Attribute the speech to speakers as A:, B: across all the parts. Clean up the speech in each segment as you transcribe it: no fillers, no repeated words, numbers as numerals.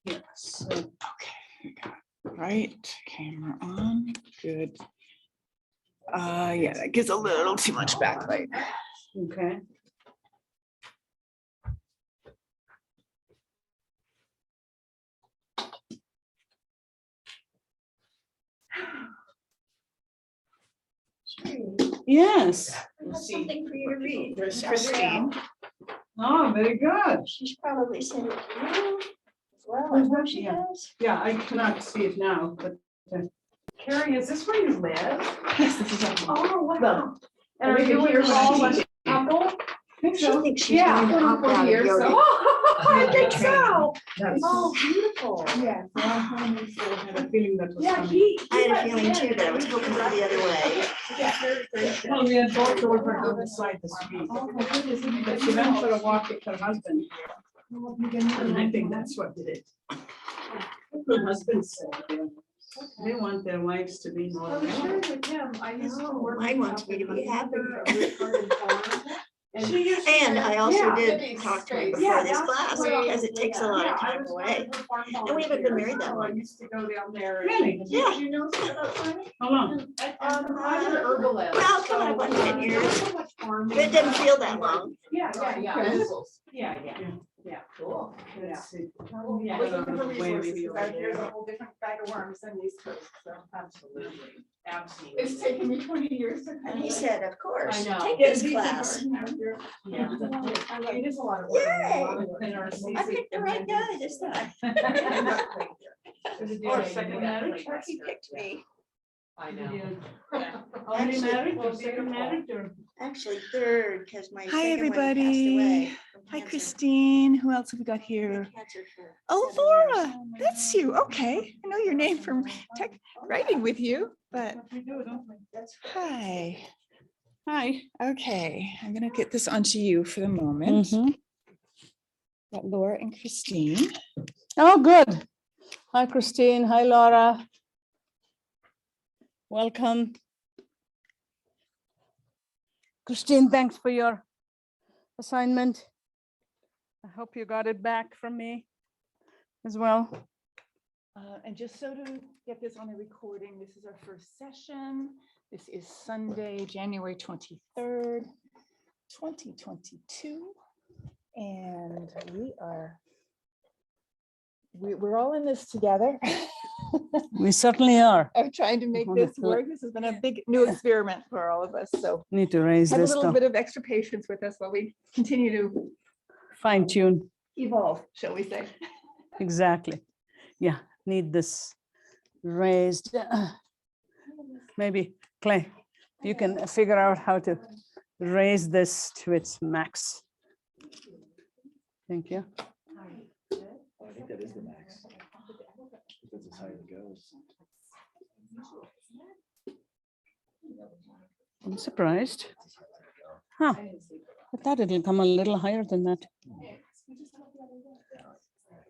A: Yes. Okay. Right. Camera on. Good. Yeah, that gives a little too much backlight.
B: Okay. Yes.
C: Something for you to read.
A: There's Christine.
B: Oh, very good.
C: She's probably sent it to you. Well, I hope she
B: Yeah.
C: does.
B: Yeah, I cannot see it now, but. Carrie, is this where you live?
A: Yes, this is
C: Oh, wow.
B: And are you here all the couple?
C: She thinks she's
B: Yeah,
C: going to opt out of yoga.
B: I think
C: so.
B: Oh, beautiful.
D: Yeah.
B: I had a feeling that was
D: Yeah,
B: coming.
C: I had a feeling too, but I was hoping for the other way.
B: Well, we had both doors on the other side of the street. But she went for a walk with her husband. And I think that's what did it. Her husband said, they want their wives to be more.
D: with him. I used to work.
C: Mine wants me to be happy.
D: And
C: And I also
D: Yeah,
C: did
D: maybe
C: talk to her
D: space.
C: before this
D: that's
C: class
D: where-
C: because it takes a lot of time away. And we haven't been married that
D: So I
C: long.
D: used to go down there.
B: Really?
C: Yeah.
D: You know something about farming?
B: How long?
D: I'm an herbalist.
C: Well, coming up on 10 years.
D: So much farming.
C: But it didn't feel that long.
D: Yeah.
B: Yeah.
D: Yeah, cool.
B: Let's see.
D: Yeah.
B: Looking
D: Looking
B: for
D: for
B: resources,
D: resources,
B: 'cause
D: there's a whole different bag of worms than East Coast, so.
E: Absolutely, absolutely.
D: It's taken me 20 years to.
C: And he said, of course,
E: I know.
C: take
D: Yeah,
C: this
D: he's a
C: class.
D: gardener.
E: Yeah.
D: It is a lot of work.
C: Yay.
D: A lot of work. And our
C: I
D: season-
C: picked the right guy this time.
D: There's a
E: Or
D: deal.
E: second
D: marriage.
E: marriage.
C: He picked me.
E: I know.
B: Only
C: Actually,
B: married or second marriage or?
C: Actually, third, because my
A: Hi,
C: second one passed
A: everybody.
C: away from
A: Hi,
C: cancer.
A: Christine. Who else have we got
C: Had
A: here?
C: cancer for
A: Oh,
C: 7 years.
A: Laura, that's you. Okay. I know your name from tech writing with you, but
C: That's
A: hi. Hi. Okay. I'm going to get this onto you for the moment. Got Laura and Christine.
F: Oh, good. Hi, Christine. Hi, Laura. Welcome. Christine, thanks for your assignment. I hope you got it back from me as well.
A: And just so to get this on a recording, this is our first session. This is Sunday, January 23rd, 2022. And we're all in this together.
F: We certainly are.
A: I'm trying to make this work. This has been a big new experiment for all of us. So
F: Need to raise
A: have a
F: this
A: little
F: stuff.
A: bit of extra patience with us while we continue to
F: Fine tune.
A: evolve, shall we say.
F: Exactly. Yeah, need this raised. Maybe Clay, you can figure out how to raise this to its max. Thank you.
G: I think that is the max. That's as high as it goes.
F: I'm surprised. Huh. I thought it'll come a little higher than that.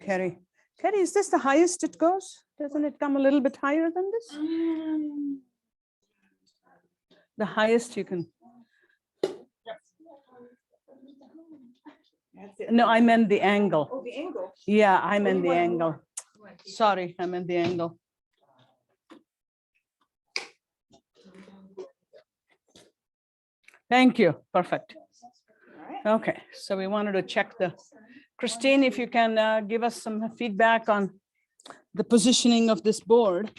F: Carrie, is this the highest it goes? Doesn't it come a little bit higher than this? The highest you can.
A: That's it.
F: No, I meant the angle.
A: Oh, the angle.
F: Yeah, I meant the angle. Sorry, I meant the angle. Thank you. Perfect.
A: All right.
F: Okay, so we wanted to check the, Christine, if you can give us some feedback on the positioning of this board.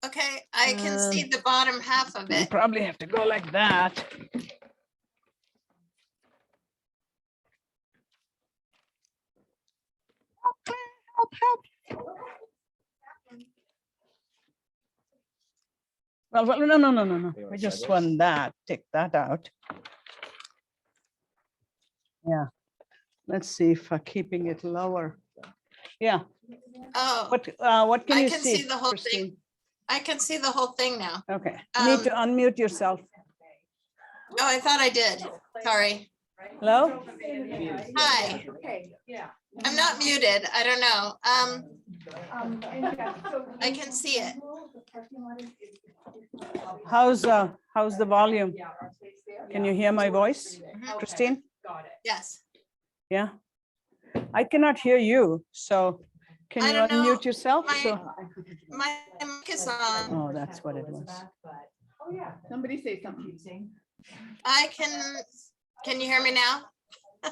H: Okay, I can see the bottom half of
F: You
H: it.
F: probably have to go like that. Well, no. We just want that, take that out. Yeah, let's see if keeping it lower. Yeah,
H: Oh,
F: what can
H: I
F: you
H: can
F: see?
H: see the whole thing.
F: Christine?
H: I can see the whole thing now.
F: Okay, you need to unmute yourself.
H: Oh, I thought I did. Sorry.
F: Hello?
H: Hi,
D: Okay, yeah.
H: I'm not muted. I don't know. I can see it.
F: How's the volume? Can you hear my voice,
H: Mhm.
F: Christine?
E: Got it.
H: Yes.
F: Yeah. I cannot hear you, so can
H: I
F: you
H: don't know.
F: unmute yourself?
H: My-
F: So,
H: My mic is on.
F: oh, that's what it was.
D: Oh, yeah.
A: Somebody say something.
H: Can you hear me now?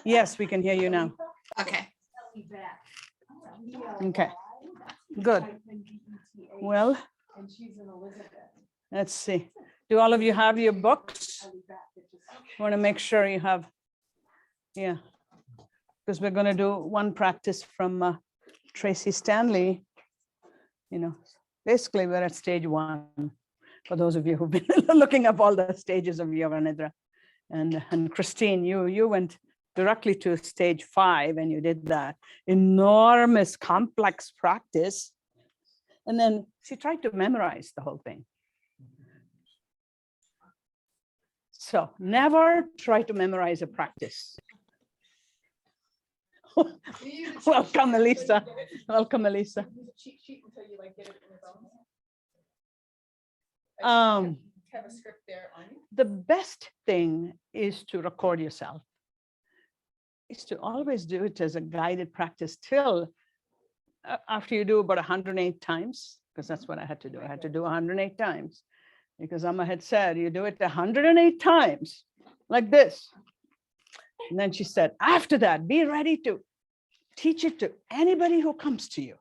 F: Yes, we can hear you now.
H: Okay.
F: Okay, good. Well,
D: And she's in Elizabeth.
F: let's see. Do all of you have your books? Want to make sure you have, yeah. Because we're going to do one practice from Tracee Stanley. You know, basically we're at stage 1. For those of you who've been looking up all the stages of Yoga Nidra. And Christine, you went directly to stage 5 and you did that enormous complex practice. And then she tried to memorize the whole thing. So never try to memorize a practice. Welcome, Elisa. Welcome, Elisa.
D: Cheat sheet until you like get it in your phone. Have a script there on you.
F: The best thing is to record yourself. Is to always do it as a guided practice till after you do about 108 times, because that's what I had to do. I had to do 108 times because Amma had said, you do it 108 times like this. And then she said, after that, be ready to teach it to anybody who comes to you.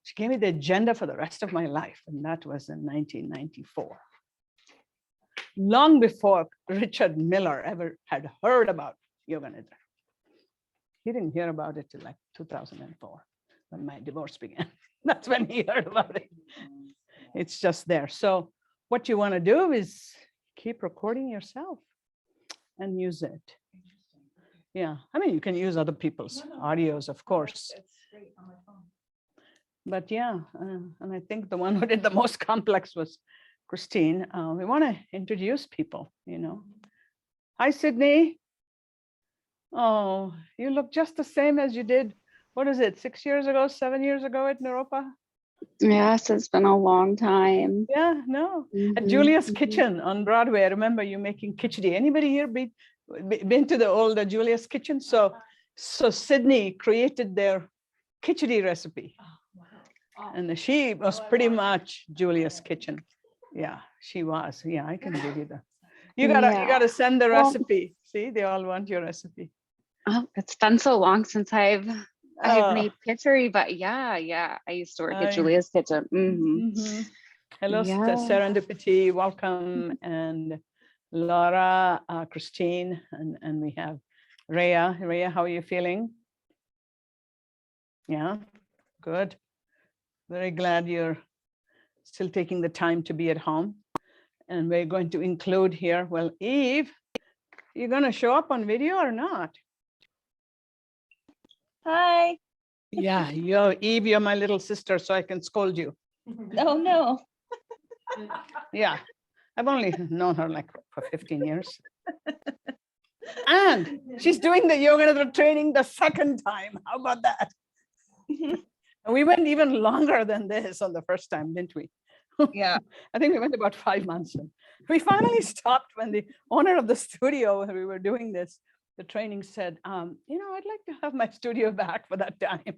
F: She gave me the agenda for the rest of my life. And that was in 1994. Long before Richard Miller ever had heard about Yoga Nidra. He didn't hear about it till like 2004 when my divorce began. That's when he heard about it. It's just there. So what you want to do is keep recording yourself and use it. Yeah, I mean, you can use other people's audios, of course. But yeah, and I think the one who did the most complex was Christine. We want to introduce people, you know. Hi, Sydney. Oh, you look just the same as you did. What is it, 6 years ago, 7 years ago at Naropa?
I: Yes, it's been a long time.
F: Yeah, no. At
I: Mhm,
F: Julia's
I: mhm.
F: Kitchen on Broadway. I remember you making khichdi. Anybody here been to the old Julia's Kitchen? So Sydney created their khichdi recipe. And she was pretty much Julia's Kitchen. Yeah, she was. Yeah, I can give you the. You gotta send the
I: Well-
F: recipe. See, they all want your recipe.
I: Oh, it's been so long since I've
F: Oh.
I: made kitchery, but yeah, I used to work
F: I-
I: at Julia's Kitchen.
F: Mhm. Hello,
I: Yeah.
F: Serendipity, welcome, and Laura, Christine, and we have Rhea. Rhea, how are you feeling? Yeah, good. Very glad you're still taking the time to be at home. And we're going to include here, well, Eve, you gonna show up on video or not?
C: Hi.
F: Yeah, Eve, you're my little sister, so I can scold you.
C: Oh, no.
F: Yeah, I've only known her like for 15 years. And she's doing the Yoga Nidra training the second time. How about that? And we went even longer than this on the first time, didn't we?
C: Yeah.
F: I think we went about 5 months. And we finally stopped when the owner of the studio, when we were doing this, the training said, you know, I'd like to have my studio back for that time.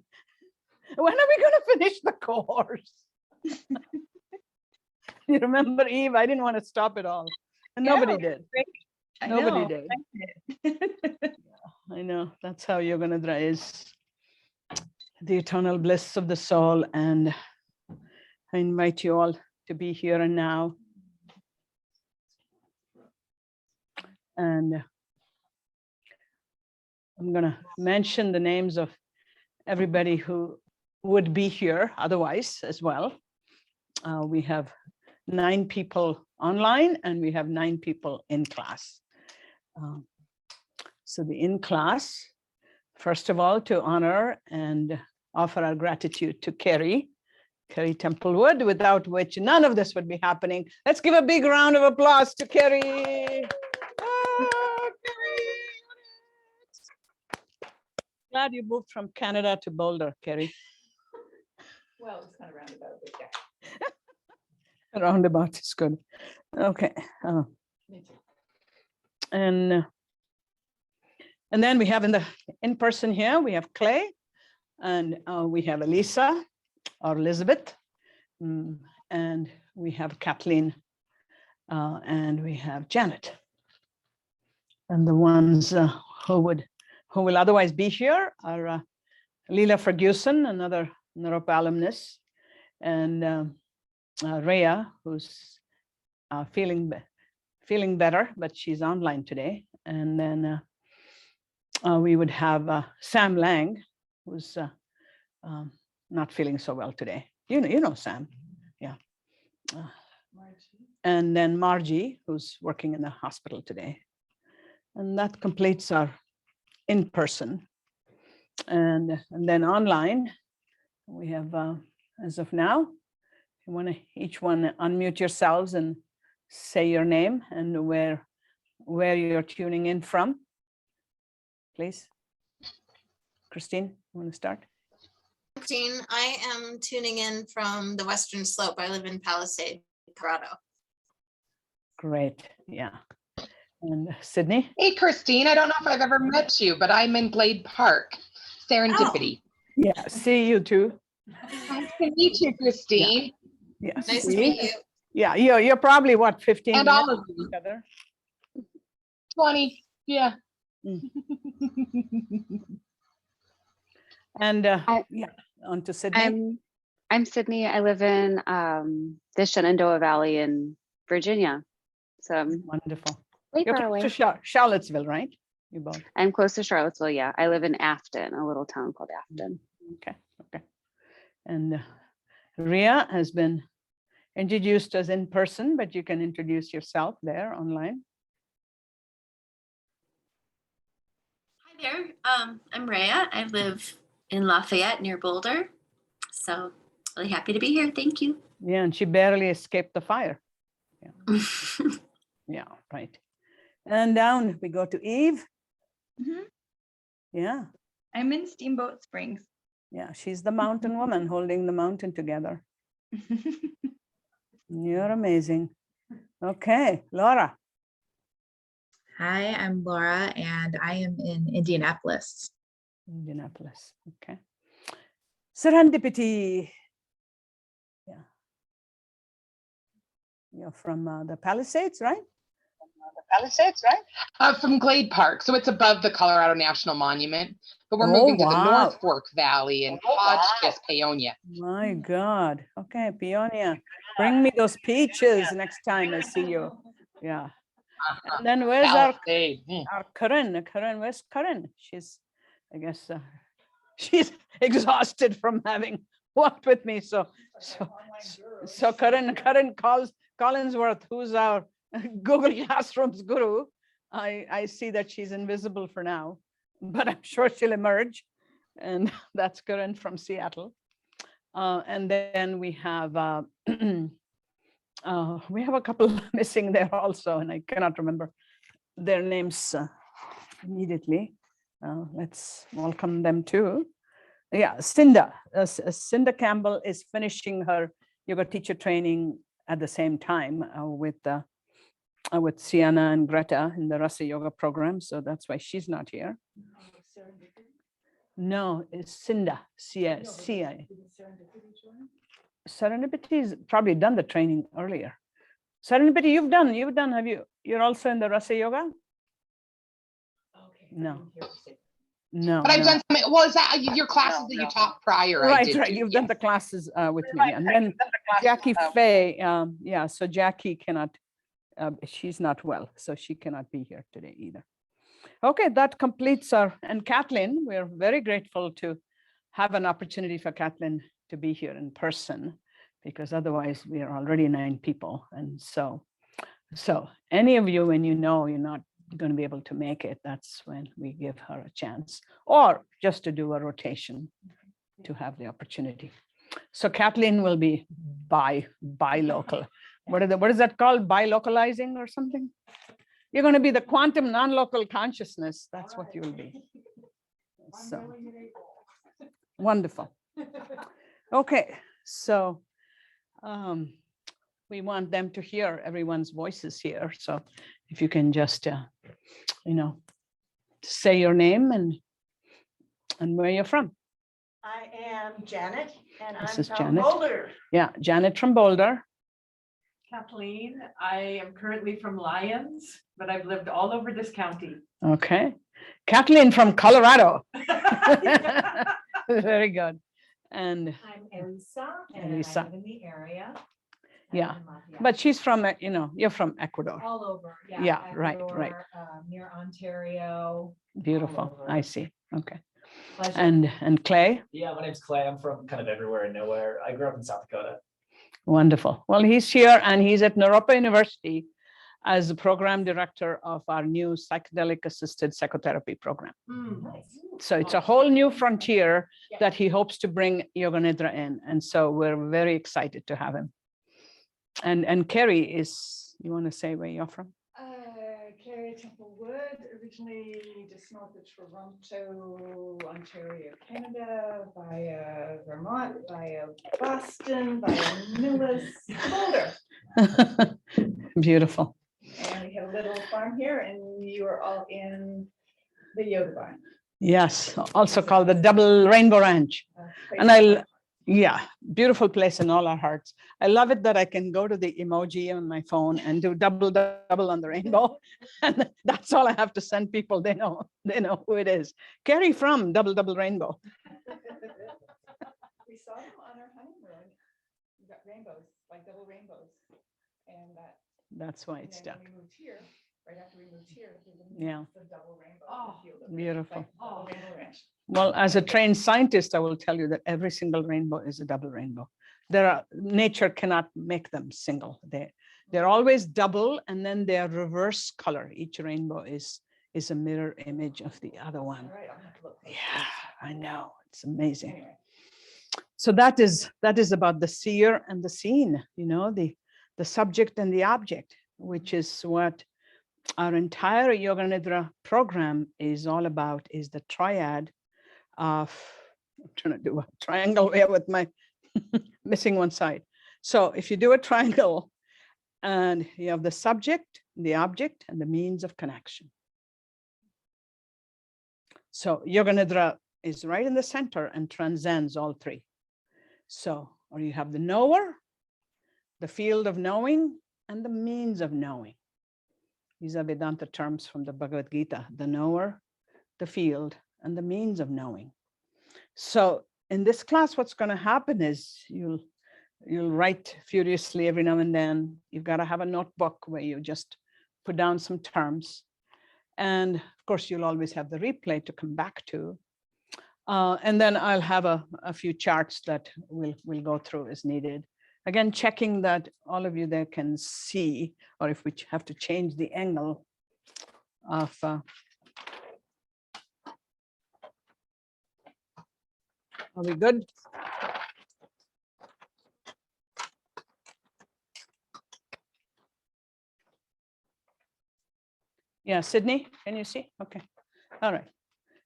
F: When are we going to finish the course? You remember, Eve? I didn't want to stop it all. And nobody did. Nobody did. I know. That's how Yoga Nidra is. The eternal bliss of the soul. And I invite you all to be here and now. And I'm going to mention the names of everybody who would be here otherwise as well. We have 9 people online and we have 9 people in class. So the in class, first of all, to honor and offer our gratitude to Kerry Templewood, without which none of this would be happening. Let's give a big round of applause to Kerry. Oh, Kerry. Glad you moved from Canada to Boulder, Kerry.
D: Well, it's kind of roundabout, but yeah.
F: Roundabout is good. Okay.
D: Me too.
F: And And then we have in person here, we have Clay, and we have Elisa or Elizabeth, and we have Kathleen, and we have Janet. And the ones who will otherwise be here are Leela Ferguson, another NEROP alumnus, and Rhea, who's feeling better, but she's online today. And then we would have Sam Lang, who's not feeling so well today. You know Sam, yeah. And then Margie, who's working in the hospital today. And that completes our in-person. And then online, we have, as of now, you want to each one unmute yourselves and say your name and where you're tuning in from, please. Christine, you want to start?
H: Christine, I am tuning in from the Western Slope. I live in Palisade, Colorado.
F: Great, yeah. And Sydney?
J: Hey, Christine, I don't know if I've ever met you, but I'm in Glade Park, Serendipity.
F: Yeah, see you too.
J: Nice to meet you, Christine.
F: Yeah.
H: Nice to
F: see?
H: meet you.
F: Yeah, you're probably what, 15
J: And
F: minutes
J: all of
F: from
J: you.
F: each other?
J: 20, yeah.
F: And yeah, on to Sydney.
I: I'm Sydney. I live in the Shenandoah Valley in Virginia. So I'm
F: Wonderful.
I: way
F: You're
I: far
F: close
I: away.
F: to Charlottesville, right? You both.
I: I'm close to Charlottesville. Yeah, I live in Afton, a little town called Afton.
F: Okay. And Rhea has been introduced as in person, but you can introduce yourself there online.
K: Hi there. I'm Rhea. I live in Lafayette near Boulder. So really happy to be here. Thank you.
F: Yeah, and she barely escaped the fire. Yeah, yeah, right. And down we go to Eve. Yeah.
L: I'm in Steamboat Springs.
F: Yeah, she's the mountain woman holding the mountain together. You're amazing. Okay, Laura.
L: Hi, I'm Laura, and I am in Indianapolis.
F: Indianapolis, okay. Serendipity. Yeah. You're from the Palisades, right?
J: From Glade Park, so it's above the Colorado National Monument, but we're
F: Oh,
J: moving to the
F: wow.
J: North Fork Valley in Hotchkiss, Paonia.
F: My God. Okay, Peonia. Bring me those peaches next time I see you. Yeah. And then where's
J: Palisade.
F: our Karan? Karan, where's Karan? She's, I guess, she's exhausted from having walked with me. So Karan Collinsworth, who's our Google Classrooms guru. I see that she's invisible for now, but I'm sure she'll emerge. And that's Karan from Seattle. And then we have a couple missing there also, and I cannot remember their names immediately. Let's welcome them too. Yeah, Cinda. Cinda Campbell is finishing her yoga teacher training at the same time with Sienna and Greta in the Rasa Yoga program. So that's why she's not here. No, it's Cinda, C-I. Serendipity's probably done the training earlier. Serendipity, you've done, have you? You're also in the Rasa Yoga? No. No.
J: But I've done some, well, is that your classes that you taught prior?
F: Right. You've done the classes with me. And then Jackie Faye, yeah, so Jackie cannot, she's not well, so she cannot be here today either. Okay, that completes and Kathleen, we're very grateful to have an opportunity for Kathleen to be here in person, because otherwise we are already 9 people. And so any of you, when you know you're not going to be able to make it, that's when we give her a chance, or just to do a rotation to have the opportunity. So Kathleen will be bi-local. What is that called? Bi-localizing or something? You're going to be the quantum non-local consciousness. That's what you will be. So wonderful. Okay, so we want them to hear everyone's voices here. So if you can just, say your name and where you're from.
C: I am Janet and
F: This
C: I'm
F: is
C: from
F: Janet.
C: Boulder.
F: Yeah, Janet from Boulder.
E: Kathleen, I am currently from Lyons, but I've lived all over this county.
F: Okay. Kathleen from Colorado. Very good. And
L: I'm Elisa
F: Elisa.
L: I live in the area.
F: yeah, but she's from, you're from Ecuador.
L: All over.
F: Yeah, right.
L: Near Ontario.
F: Beautiful.
L: over.
F: I see. Okay.
L: Pleasure.
F: And Clay?
G: Yeah, my name's Clay. I'm from kind of everywhere and nowhere. I grew up in South Dakota.
F: Wonderful. Well, he's here and he's at Naropa University as the program director of our new psychedelic assisted psychotherapy program.
L: Nice.
F: So it's a whole new frontier that he hopes to bring Yoga Nidra in. And so we're very excited to have him. And Kerry is, you want to say where you're from?
D: Carrie Templewood, originally just north of Toronto, Ontario, Canada, via Vermont, via Boston, via Millis, Boulder.
F: Beautiful.
D: And we have a little farm here, and you are all in the Yoga Barn.
F: Yes, also called the Double Rainbow Ranch. And yeah, beautiful place in all our hearts. I love it that I can go to the emoji on my phone and do double on the rainbow. And that's all I have to send people. They know who it is. Carrie from Double Rainbow.
D: We saw them on our honeymoon. We got rainbows, like double rainbows. And
F: That's why
D: and
F: it's
D: then
F: stuck.
D: when we moved here, right after we moved here,
F: Yeah.
D: the double rainbow.
E: Oh,
F: Beautiful.
D: Double rainbow ranch.
F: Well, as a trained scientist, I will tell you that every single rainbow is a double rainbow. Nature cannot make them single. They're always double, and then they are reverse color. Each rainbow is a mirror image of the other one.
D: All right, I'll have to look.
F: Yeah, I know. It's amazing.
D: Anyway.
F: So that is about the seer and the seen, the subject and the object, which is what our entire Yoga Nidra program is all about, is the triad of, I'm trying to do a triangle here with my missing one side. So if you do a triangle and you have the subject, the object, and the means of connection. So Yoga Nidra is right in the center and transcends all three. So, or you have the knower, the field of knowing, and the means of knowing. These are Vedanta terms from the Bhagavad Gita: the knower, the field, and the means of knowing. So in this class, what's going to happen is you'll write furiously every now and then. You've got to have a notebook where you just put down some terms. And of course, you'll always have the replay to come back to. And then I'll have a few charts that we'll go through as needed. Again, checking that all of you there can see, or if we have to change the angle of are we good? Yeah, Sydney, can you see? Okay, all right.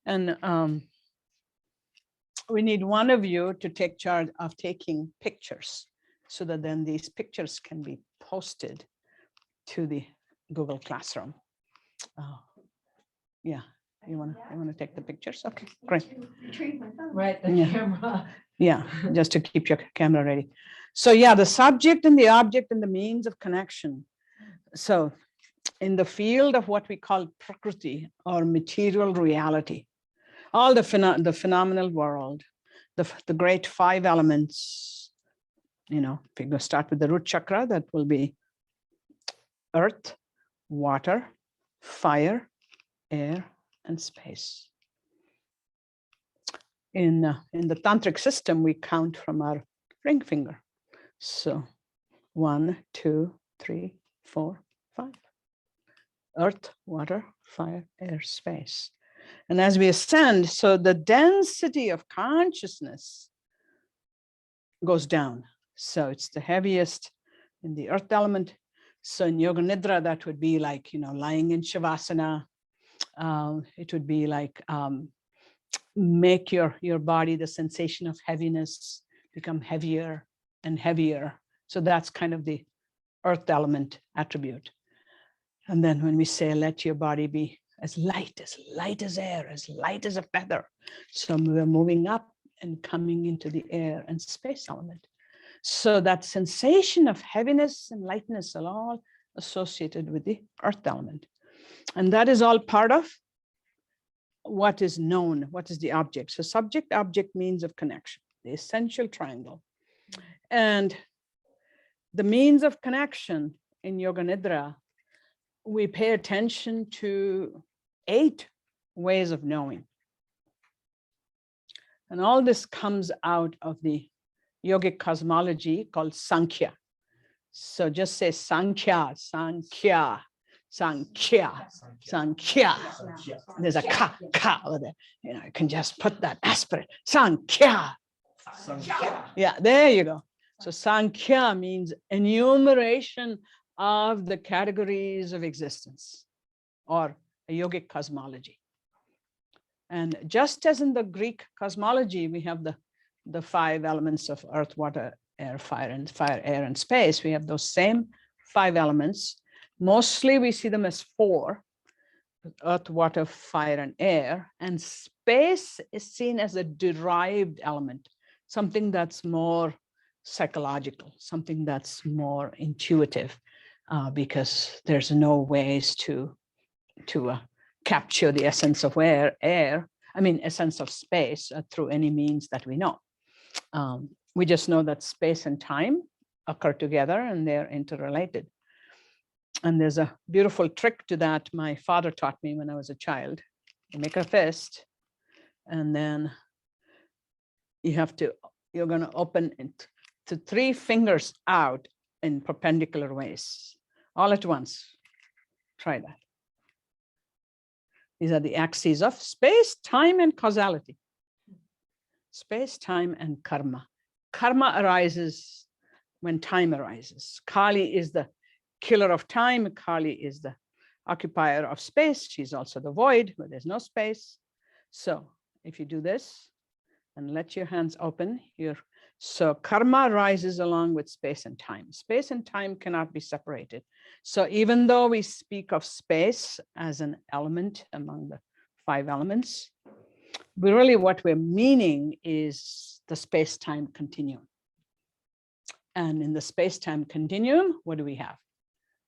F: And we need one of you to take charge of taking pictures so that then these pictures can be posted to the Google Classroom. Yeah, you want to take the pictures? Okay, great.
L: Right, the
F: Yeah.
L: camera.
F: Yeah, just to keep your camera ready. So yeah, the subject and the object and the means of connection. So in the field of what we call Prakriti, or material reality, all the phenomenal world, the great 5 elements, if you're going to start with the root chakra, that will be earth, water, fire, air, and space. In the tantric system, we count from our ring finger. So 1, 2, 3, 4, 5. Earth, water, fire, air, space. And as we ascend, so the density of consciousness goes down. So it's the heaviest in the earth element. So in Yoga Nidra, that would be like, lying in Shavasana. It would be like make your body, the sensation of heaviness, become heavier and heavier. So that's kind of the earth element attribute. And then when we say, let your body be as light as air, as light as a feather. So we're moving up and coming into the air and space element. So that sensation of heaviness and lightness are all associated with the earth element. And that is all part of what is known, what is the object. So subject, object, means of connection, the essential triangle. And the means of connection in Yoga Nidra, we pay attention to 8 ways of knowing. And all this comes out of the yogic cosmology called Sankhya. So just say Sankhya, Sankhya, Sankhya, Sankhya. There's a ka over there. You know, you can just put that aspirate. Sankhya. Yeah, there you go. So Sankhya means enumeration of the categories of existence, or a yogic cosmology. And just as in the Greek cosmology, we have the 5 elements of earth, water, air, air, and space. We have those same 5 elements. Mostly we see them as 4, earth, water, fire, and air. And space is seen as a derived element, something that's more psychological, something that's more intuitive, because there's no ways to capture the essence of essence of space through any means that we know. We just know that space and time occur together and they're interrelated. And there's a beautiful trick to that my father taught me when I was a child. You make a fist, and then you're going to open it to 3 fingers out in perpendicular ways, all at once. Try that. These are the axes of space, time, and causality. Space, time, and karma. Karma arises when time arises. Kali is the killer of time. Kali is the occupier of space. She's also the void, where there's no space. So if you do this and let your hands open, so karma rises along with space and time. Space and time cannot be separated. So even though we speak of space as an element among the 5 elements, really what we're meaning is the space-time continuum. And in the space-time continuum, what do we have?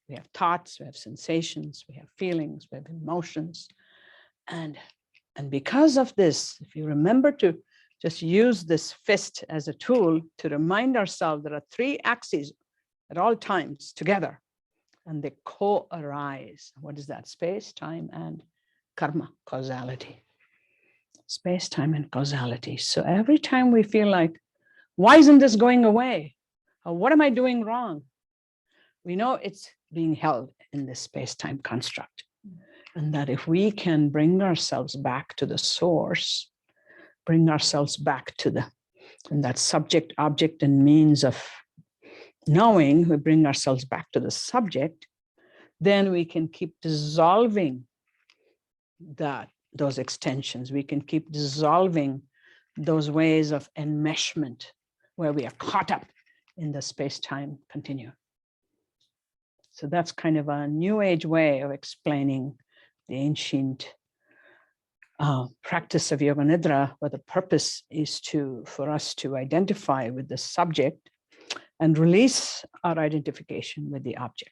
F: We have thoughts, we have sensations, we have feelings, we have emotions. And because of this, if you remember to just use this fist as a tool to remind ourselves there are 3 axes at all times together, and they co-arise. What is that? Space, time, and karma, causality. Space, time, and causality. So every time we feel like, why isn't this going away? Or what am I doing wrong? We know it's being held in this space-time construct. And that if we can bring ourselves back to the source, bring ourselves back to that subject, object, and means of knowing, we bring ourselves back to the subject, then we can keep dissolving those extensions. We can keep dissolving those ways of enmeshment where we are caught up in the space-time continuum. So that's kind of a new age way of explaining the ancient practice of Yoga Nidra, where the purpose is for us to identify with the subject and release our identification with the object,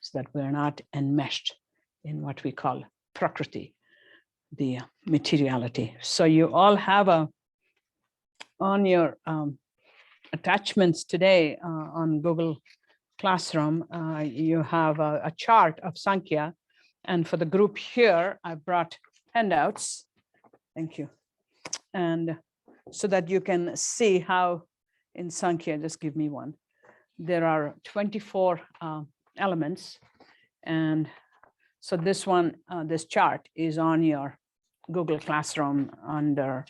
F: so that we're not enmeshed in what we call prakriti, the materiality. So you all have on your attachments today on Google Classroom, you have a chart of Sankhya. And for the group here, I brought handouts. Thank you. And so that you can see how in Sankhya, just give me one. There are 24 elements. And so this one, this chart is on your Google Classroom under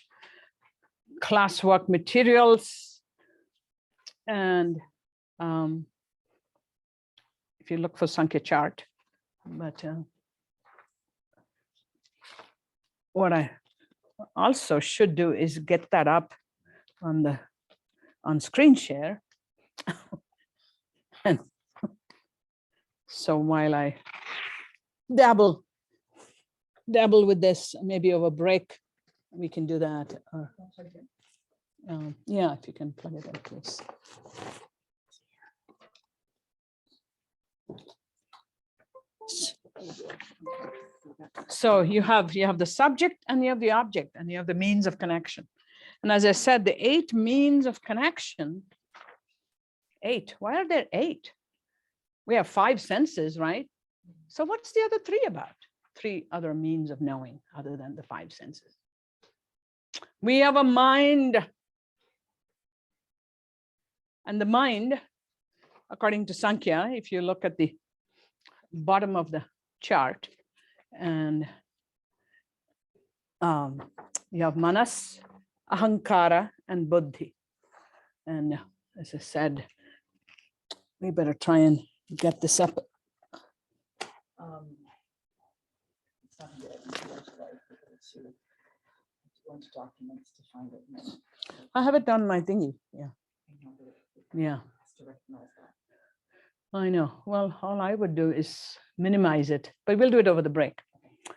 F: classwork materials. And if you look for Sankhya chart, but what I also should do is get that up on screen share. And so while I dabble dabble with this, maybe over break, we can do that. Yeah, if you can plug it in, please. So you have the subject and you have the object and you have the means of connection. And as I said, the 8 means of connection, 8, why are there 8? We have 5 senses, right? So what's the other 3 about? 3 other means of knowing other than the 5 senses. We have a mind. And the mind, according to Sankhya, if you look at the bottom of the chart, and you have manas, ahankara, and buddhi. And as I said, we better try and get this up. I have it on my thingy. Yeah. Yeah. I know. Well, all I would do is minimize it, but we'll do it over the break.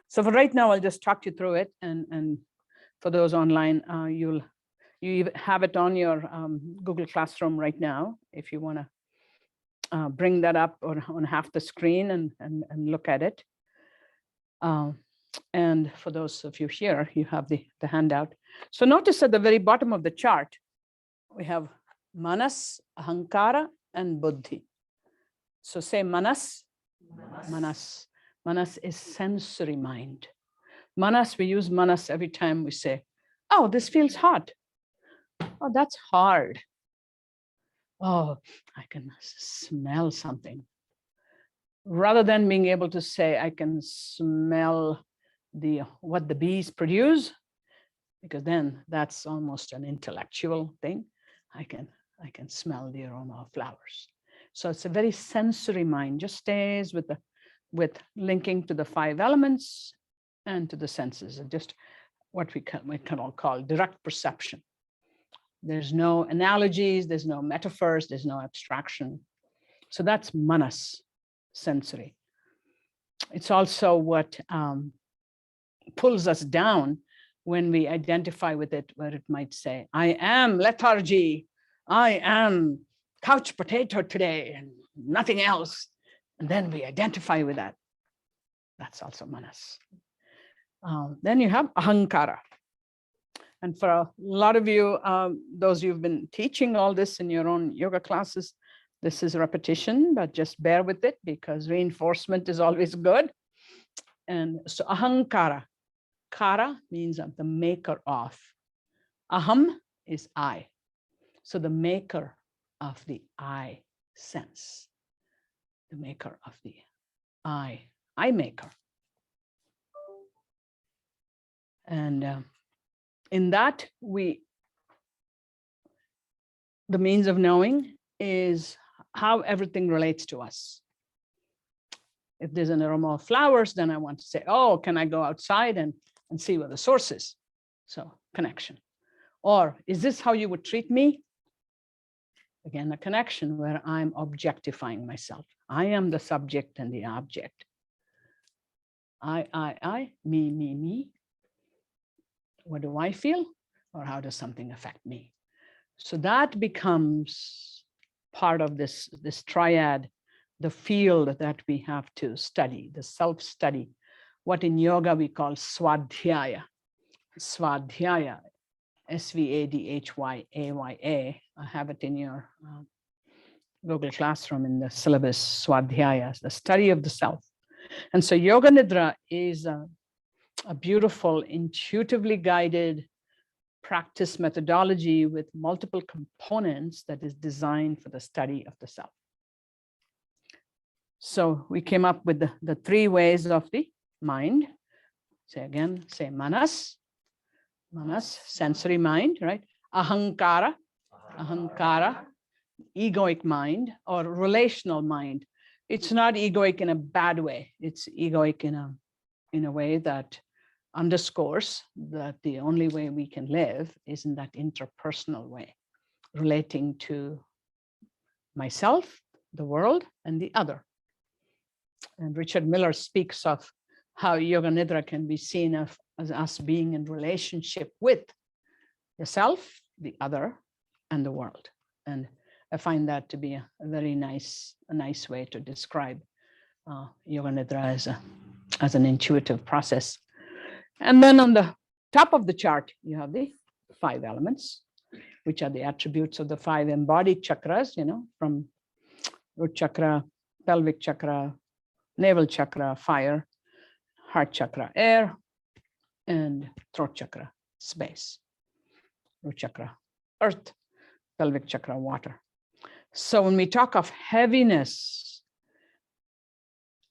F: So for right now, I'll just talk you through it. And for those online, you have it on your Google Classroom right now. If you want to bring that up on half the screen and look at it. And for those of you here, you have the handout. So notice at the very bottom of the chart, we have manas, ahankara, and buddhi. So say manas. Manas. Manas is sensory mind. Manas, we use manas every time we say, oh, this feels hot. Oh, that's hard. Oh, I can smell something. Rather than being able to say, I can smell what the bees produce, because then that's almost an intellectual thing. I can smell the aroma of flowers. So it's a very sensory mind, just stays with linking to the 5 elements and to the senses, and just what we can all call direct perception. There's no analogies, there's no metaphors, there's no abstraction. So that's manas, sensory. It's also what pulls us down when we identify with it, where it might say, I am lethargy, I am couch potato today and nothing else. And then we identify with that. That's also manas. Then you have ahankara. And for a lot of you, those who've been teaching all this in your own yoga classes, this is repetition, but just bear with it because reinforcement is always good. And so ahankara, kara means the maker of. Aham is I. So the maker of the I sense, the maker of the I maker. And in that, the means of knowing is how everything relates to us. If there's an aroma of flowers, then I want to say, oh, can I go outside and see where the source is? So connection. Or is this how you would treat me? Again, a connection where I'm objectifying myself. I am the subject and the object. I, me. What do I feel? Or how does something affect me? So that becomes part of this triad, the field that we have to study, the self-study, what in yoga we call swadhyaya. Swadhyaya, Svadhyaya. I have it in your Google Classroom in the syllabus, swadhyaya, the study of the self. And so Yoga Nidra is a beautiful, intuitively guided practice methodology with multiple components that is designed for the study of the self. So we came up with the 3 ways of the mind. Say again, say manas, sensory mind, right? Ahankara, egoic mind or relational mind. It's not egoic in a bad way. It's egoic in a way that underscores that the only way we can live is in that interpersonal way, relating to myself, the world, and the other. And Richard Miller speaks of how Yoga Nidra can be seen as us being in relationship with yourself, the other, and the world. And I find that to be a very nice way to describe Yoga Nidra as an intuitive process. And then on the top of the chart, you have the 5 elements, which are the attributes of the 5 embodied chakras, from root chakra, pelvic chakra, navel chakra, fire, heart chakra, air, and throat chakra, space. Root chakra, earth, pelvic chakra, water. So when we talk of heaviness,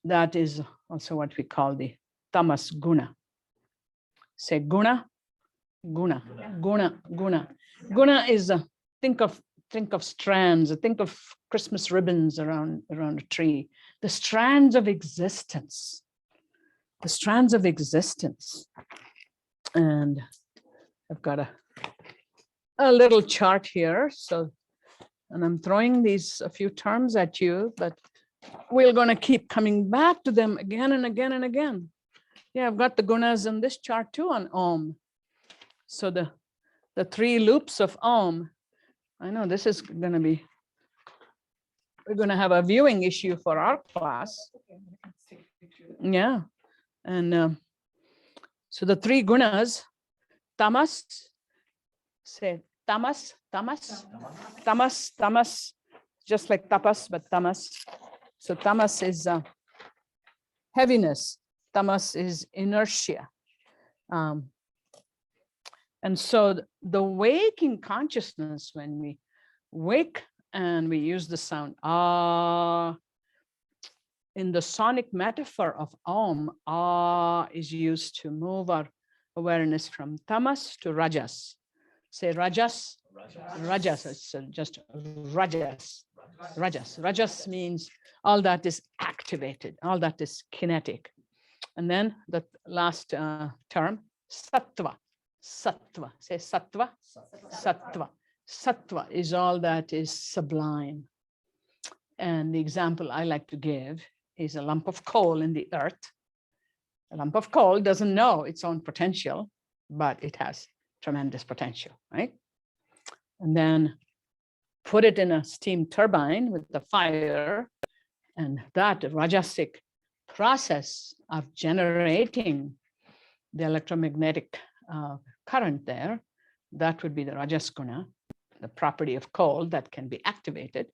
F: that is also what we call the tamas guna. Say guna, guna, guna, guna. Guna is think of strands, think of Christmas ribbons around a tree. The strands of existence. The strands of existence. And I've got a little chart here. And I'm throwing these a few terms at you, but we're going to keep coming back to them again and again and again. Yeah, I've got the gunas in this chart too on Om. So the 3 loops of Om. I know this is going to be, we're going to have a viewing issue for our class. Yeah. And so the 3 gunas, tamas, say tamas, tamas, tamas, tamas, just like tapas, but tamas. So tamas is heaviness. Tamas is inertia. And so the waking consciousness, when we wake and we use the sound ah, in the sonic metaphor of Om, ah is used to move our awareness from tamas to rajas. Say rajas, rajas, it's just rajas, rajas. Rajas means all that is activated, all that is kinetic. And then the last term, sattva, sattva, say sattva, sattva. Sattva is all that is sublime. And the example I like to give is a lump of coal in the earth. A lump of coal doesn't know its own potential, but it has tremendous potential, right? And then put it in a steam turbine with the fire, and that rajasic process of generating the electromagnetic current there, that would be the rajas guna, the property of coal that can be activated.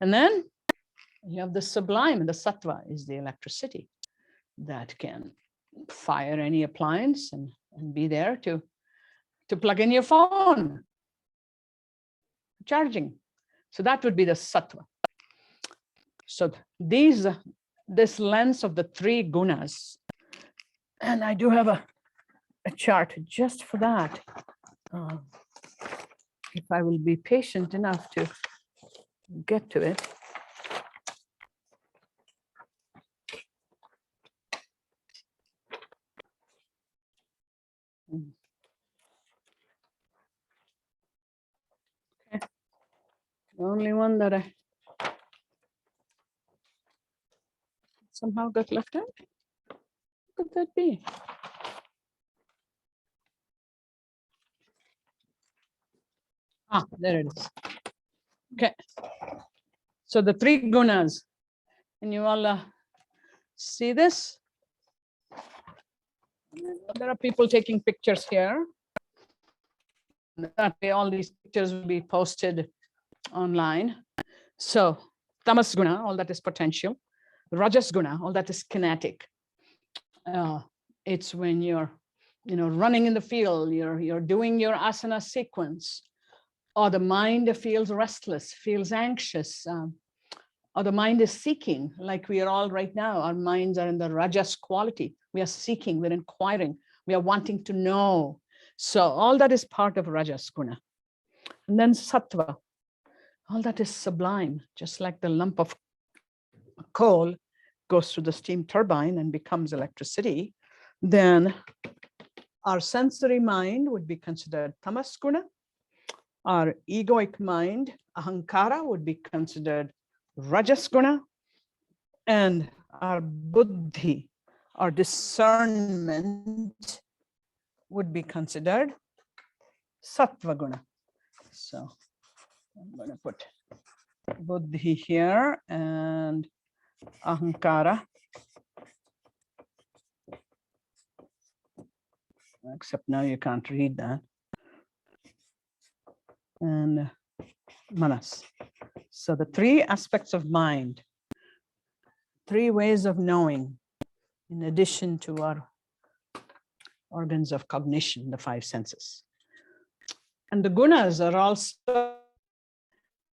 F: And then you have the sublime, and the sattva is the electricity that can fire any appliance and be there to plug in your phone, charging. So that would be the sattva. So this lens of the 3 gunas, and I do have a chart just for that. If I will be patient enough to get to it. Okay. The only one that I somehow got left out. What could that be? Ah, there it is. Okay. So the 3 gunas, can you all see this? There are people taking pictures here. That way all these pictures will be posted online. So tamas guna, all that is potential. Rajas guna, all that is kinetic. It's when you're running in the field, you're doing your asana sequence, or the mind feels restless, feels anxious, or the mind is seeking, like we are all right now. Our minds are in the rajas quality. We are seeking, we're inquiring, we are wanting to know. So all that is part of rajas guna. And then sattva, all that is sublime, just like the lump of coal goes through the steam turbine and becomes electricity. Then our sensory mind would be considered tamas guna. Our egoic mind, ahankara, would be considered rajas guna. And our buddhi, or discernment would be considered sattva guna. So I'm going to put buddhi here and ahankara, except now you can't read that, and manas. So the three aspects of mind, three ways of knowing, in addition to our organs of cognition, the five senses. And the gunas are also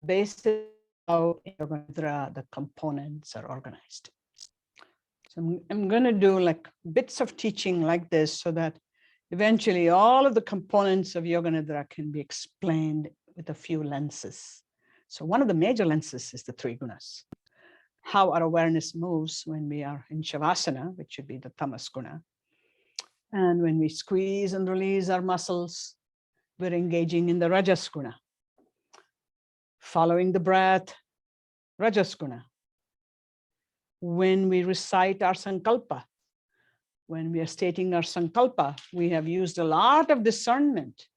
F: based on how the components are organized. So I'm going to do like bits of teaching like this so that eventually all of the components of Yoga Nidra can be explained with a few lenses. So one of the major lenses is the three gunas. How our awareness moves when we are in Shavasana, which should be the tamas guna. And when we squeeze and release our muscles, we're engaging in the rajas guna. Following the breath, rajas guna. When we recite our sankalpa, when we are stating our sankalpa, we have used a lot of discernment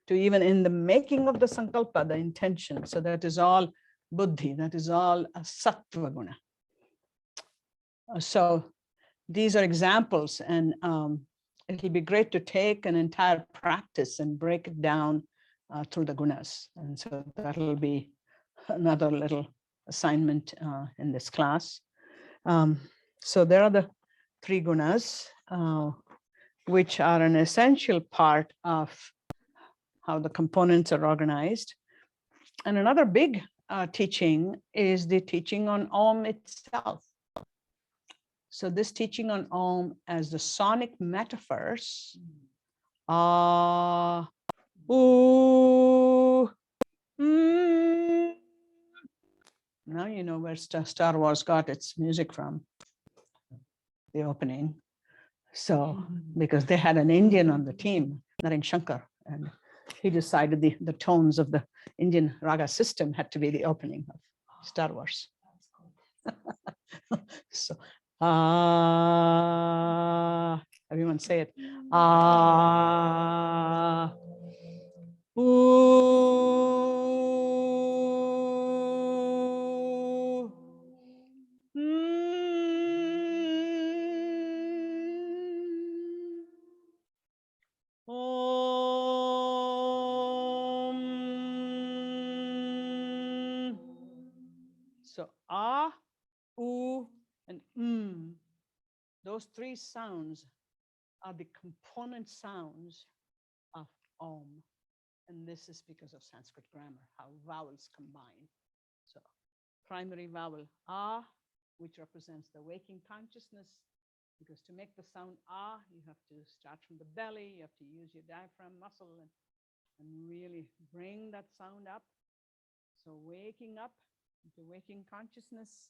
F: to even in the making of the sankalpa, the intention. So that is all buddhi, that is all a sattva guna. So these are examples, and it'll be great to take an entire practice and break it down through the gunas. And so that'll be another little assignment in this class. So there are the three gunas, which are an essential part of how the components are organized. And another big teaching is the teaching on Om itself. So this teaching on Om as the sonic metaphors, ah, ooh, now you know where Star Wars got its music from, the opening. So, because they had an Indian on the team, Naren Shankar, and he decided the tones of the Indian raga system had to be the opening of Star Wars. So, everyone say it. Ooh, So oo, and those three sounds are the component sounds of Om. And this is because of Sanskrit grammar, how vowels combine. So primary vowel which represents the waking consciousness, because to make the sound you have to start from the belly, you have to use your diaphragm muscle and really bring that sound up. So waking up into waking consciousness.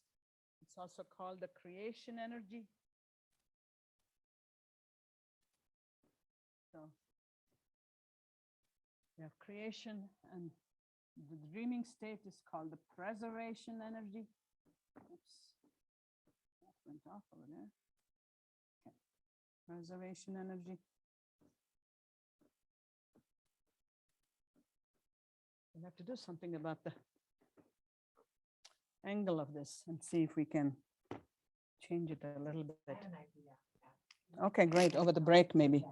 F: It's also called the creation energy. So we have creation, and the dreaming state is called the preservation energy. Oops, that went off over there. Okay. Preservation energy. We have to do something about the angle of this and see if we can change it a little bit. Okay, great. Over the break, maybe.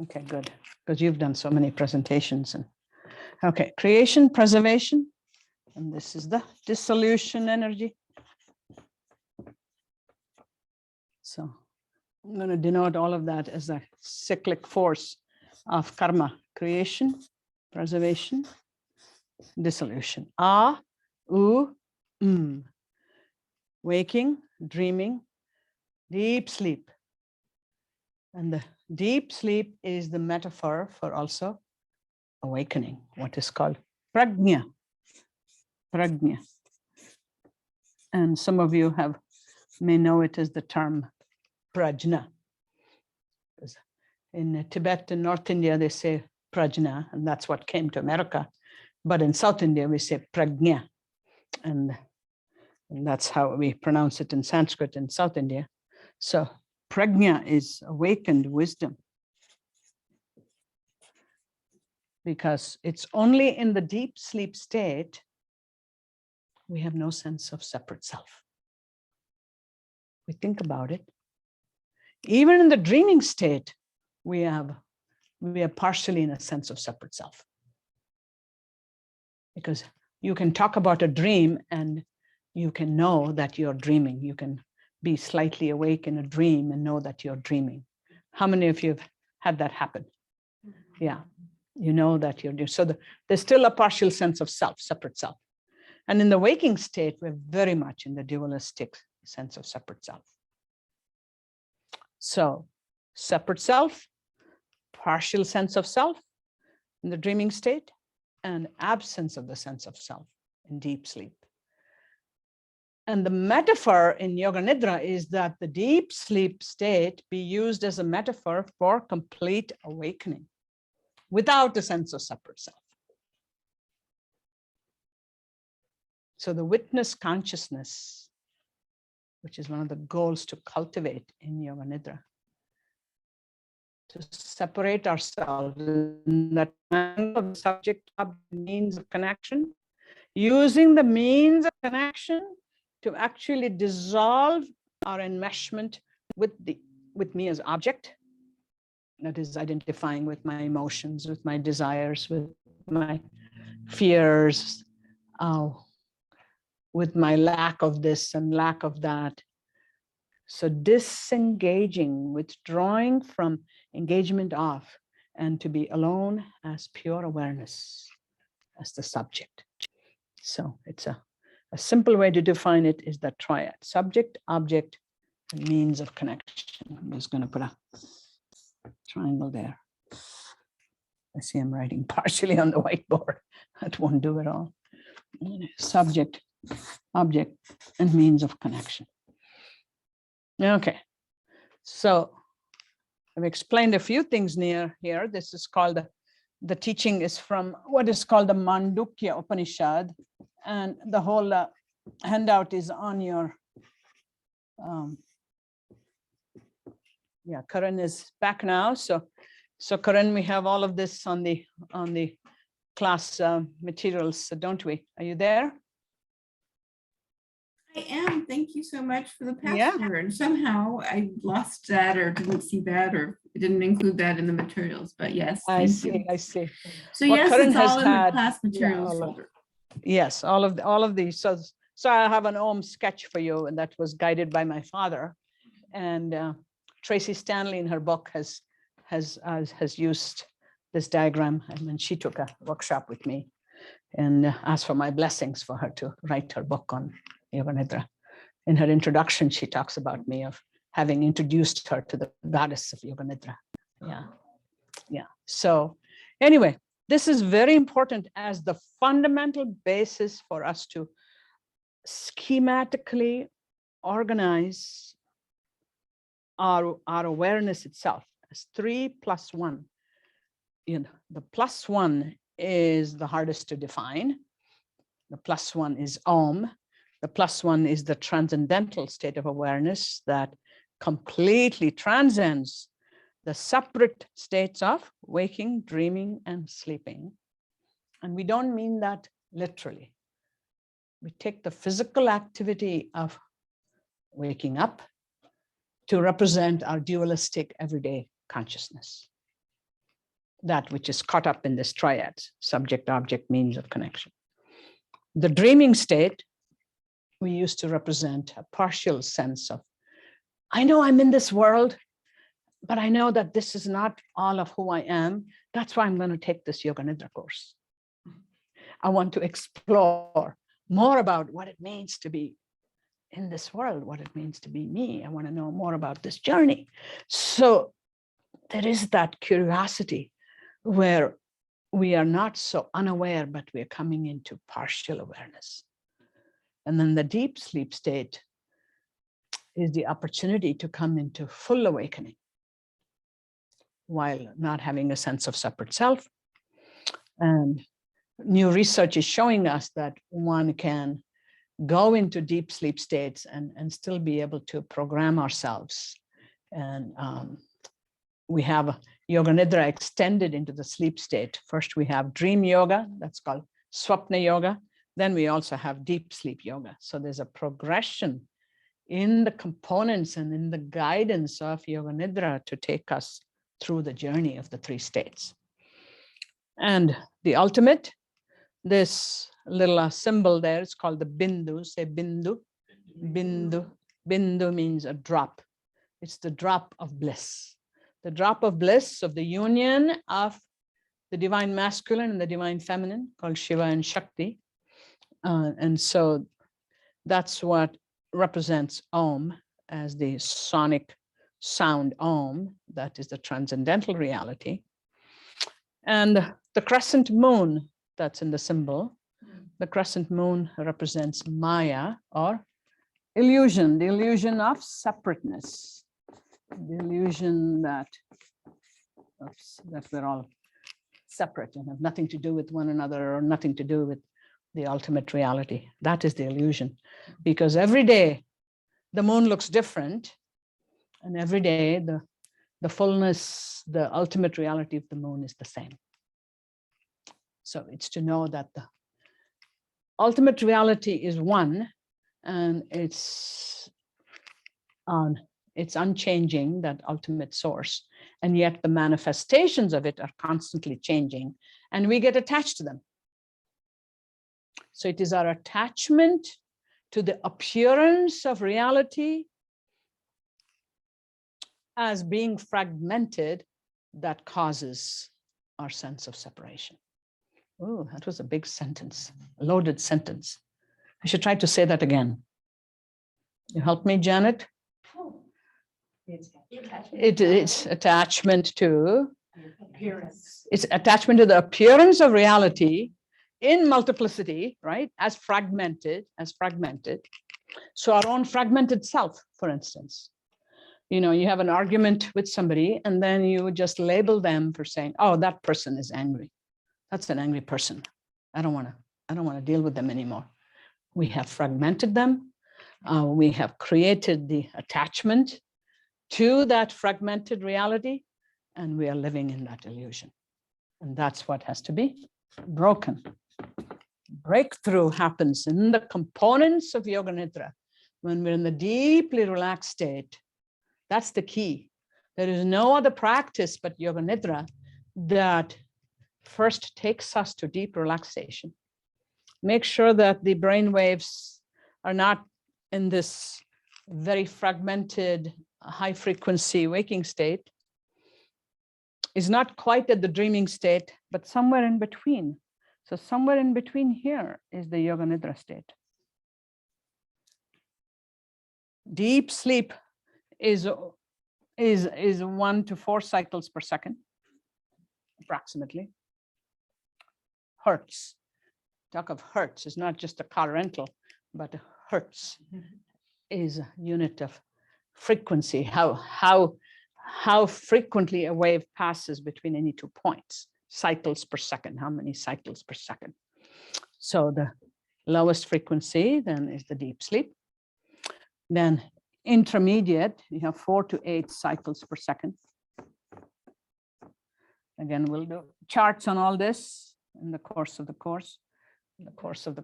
F: Okay, good. Because you've done so many presentations. And okay, creation, preservation, and this is the dissolution energy. So I'm going to denote all of that as a cyclic force of karma: creation, preservation, dissolution. Waking, dreaming, deep sleep. And the deep sleep is the metaphor for also awakening, what is called prajna. Prajna. And some of you may know it as the term prajna. In Tibet and North India, they say prajna, and that's what came to America. But in South India, we say prajna. And that's how we pronounce it in Sanskrit in South India. So prajna is awakened wisdom. Because it's only in the deep sleep state we have no sense of separate self. We think about it. Even in the dreaming state, we are partially in a sense of separate self. Because you can talk about a dream and you can know that you're dreaming. You can be slightly awake in a dream and know that you're dreaming. How many of you have had that happen? Yeah, you know that you're doing. So there's still a partial sense of self, separate self. And in the waking state, we're very much in the dualistic sense of separate self. So separate self, partial sense of self in the dreaming state, and absence of the sense of self in deep sleep. And the metaphor in Yoga Nidra is that the deep sleep state be used as a metaphor for complete awakening without a sense of separate self. So the witness consciousness, which is one of the goals to cultivate in Yoga Nidra, to separate ourselves in that of subject of means of connection, using the means of connection to actually dissolve our enmeshment with me as object. That is identifying with my emotions, with my desires, with my fears, with my lack of this and lack of that. So disengaging, withdrawing from engagement of, and to be alone as pure awareness, as the subject. So it's a simple way to define it is the triad: subject, object, and means of connection. I'm just going to put a triangle there. I see I'm writing partially on the whiteboard. That won't do it all. Subject, object, and means of connection. Okay, so I've explained a few things near here. This is called, the teaching is from what is called the Mandukya Upanishad, and the whole handout is on your, yeah, Karan is back now. So Karan, we have all of this on the class materials, don't we? Are you there?
M: I am. Thank you so much for the
F: Yeah.
M: password. Somehow I lost that or didn't see that or didn't include that in the materials, but yes.
F: I
M: thank
F: see,
M: you.
F: I see.
M: So
F: Well,
M: yes,
F: Karan
M: it's
F: has
M: all in
F: had-
M: the class materials
F: all of-
M: folder.
F: Yes, all of these. So I have an Om sketch for you, and that was guided by my father. And Tracee Stanley in her book has used this diagram, and when she took a workshop with me and asked for my blessings for her to write her book on Yoga Nidra. In her introduction, she talks about me of having introduced her to the goddess of Yoga Nidra. Yeah. So anyway, this is very important as the fundamental basis for us to schematically organize our awareness itself as 3 + 1. You know, the +1 is the hardest to define. The +1 is Om. The +1 is the transcendental state of awareness that completely transcends the separate states of waking, dreaming, and sleeping. And we don't mean that literally. We take the physical activity of waking up to represent our dualistic everyday consciousness. That which is caught up in this triad: subject, object, means of connection. The dreaming state, we used to represent a partial sense of, I know I'm in this world, but I know that this is not all of who I am. That's why I'm going to take this Yoga Nidra course. I want to explore more about what it means to be in this world, what it means to be me. I want to know more about this journey. So there is that curiosity where we are not so unaware, but we are coming into partial awareness. And then the deep sleep state is the opportunity to come into full awakening while not having a sense of separate self. And new research is showing us that one can go into deep sleep states and still be able to program ourselves. And we have Yoga Nidra extended into the sleep state. First, we have dream yoga, that's called Swapna yoga. Then we also have deep sleep yoga. So there's a progression in the components and in the guidance of Yoga Nidra to take us through the journey of the 3 states. And the ultimate, this little symbol there is called the bindu. Say bindu. Bindu. Bindu means a drop. It's the drop of bliss. The drop of bliss of the union of the divine masculine and the divine feminine, called Shiva and Shakti. And so that's what represents Om as the sonic sound Om, that is the transcendental reality. And the crescent moon that's in the symbol, the crescent moon represents Maya, or illusion, the illusion of separateness, the illusion that we're all separate and have nothing to do with one another, or nothing to do with the ultimate reality. That is the illusion, because every day the moon looks different, and every day the fullness, the ultimate reality of the moon is the same. So it's to know that the ultimate reality is one, and it's unchanging, that ultimate source, and yet the manifestations of it are constantly changing, and we get attached to them. So it is our attachment to the appearance of reality as being fragmented that causes our sense of separation. Oh, that was a big sentence, a loaded sentence. I should try to say that again. You help me, Janet? It's attachment to
E: Appearance.
F: It's attachment to the appearance of reality in multiplicity, right? As fragmented. So our own fragmented self, for instance. You know, you have an argument with somebody and then you just label them for saying, oh, that person is angry. That's an angry person. I don't want to deal with them anymore. We have fragmented them. We have created the attachment to that fragmented reality, and we are living in that illusion. And that's what has to be broken. Breakthrough happens in the components of Yoga Nidra when we're in the deeply relaxed state. That's the key. There is no other practice but Yoga Nidra that first takes us to deep relaxation. Make sure that the brain waves are not in this very fragmented, high frequency waking state. Is not quite at the dreaming state, but somewhere in between. So somewhere in between here is the Yoga Nidra state. Deep sleep is 1 to 4 cycles per second, approximately. Hertz. Talk of hertz is not just a car rental, but hertz is a unit of frequency, how frequently a wave passes between any 2 points, cycles per second, how many cycles per second. So the lowest frequency then is the deep sleep. Then intermediate, you have 4 to 8 cycles per second. Again, we'll do charts on all this in the course of the course.
E: Correspond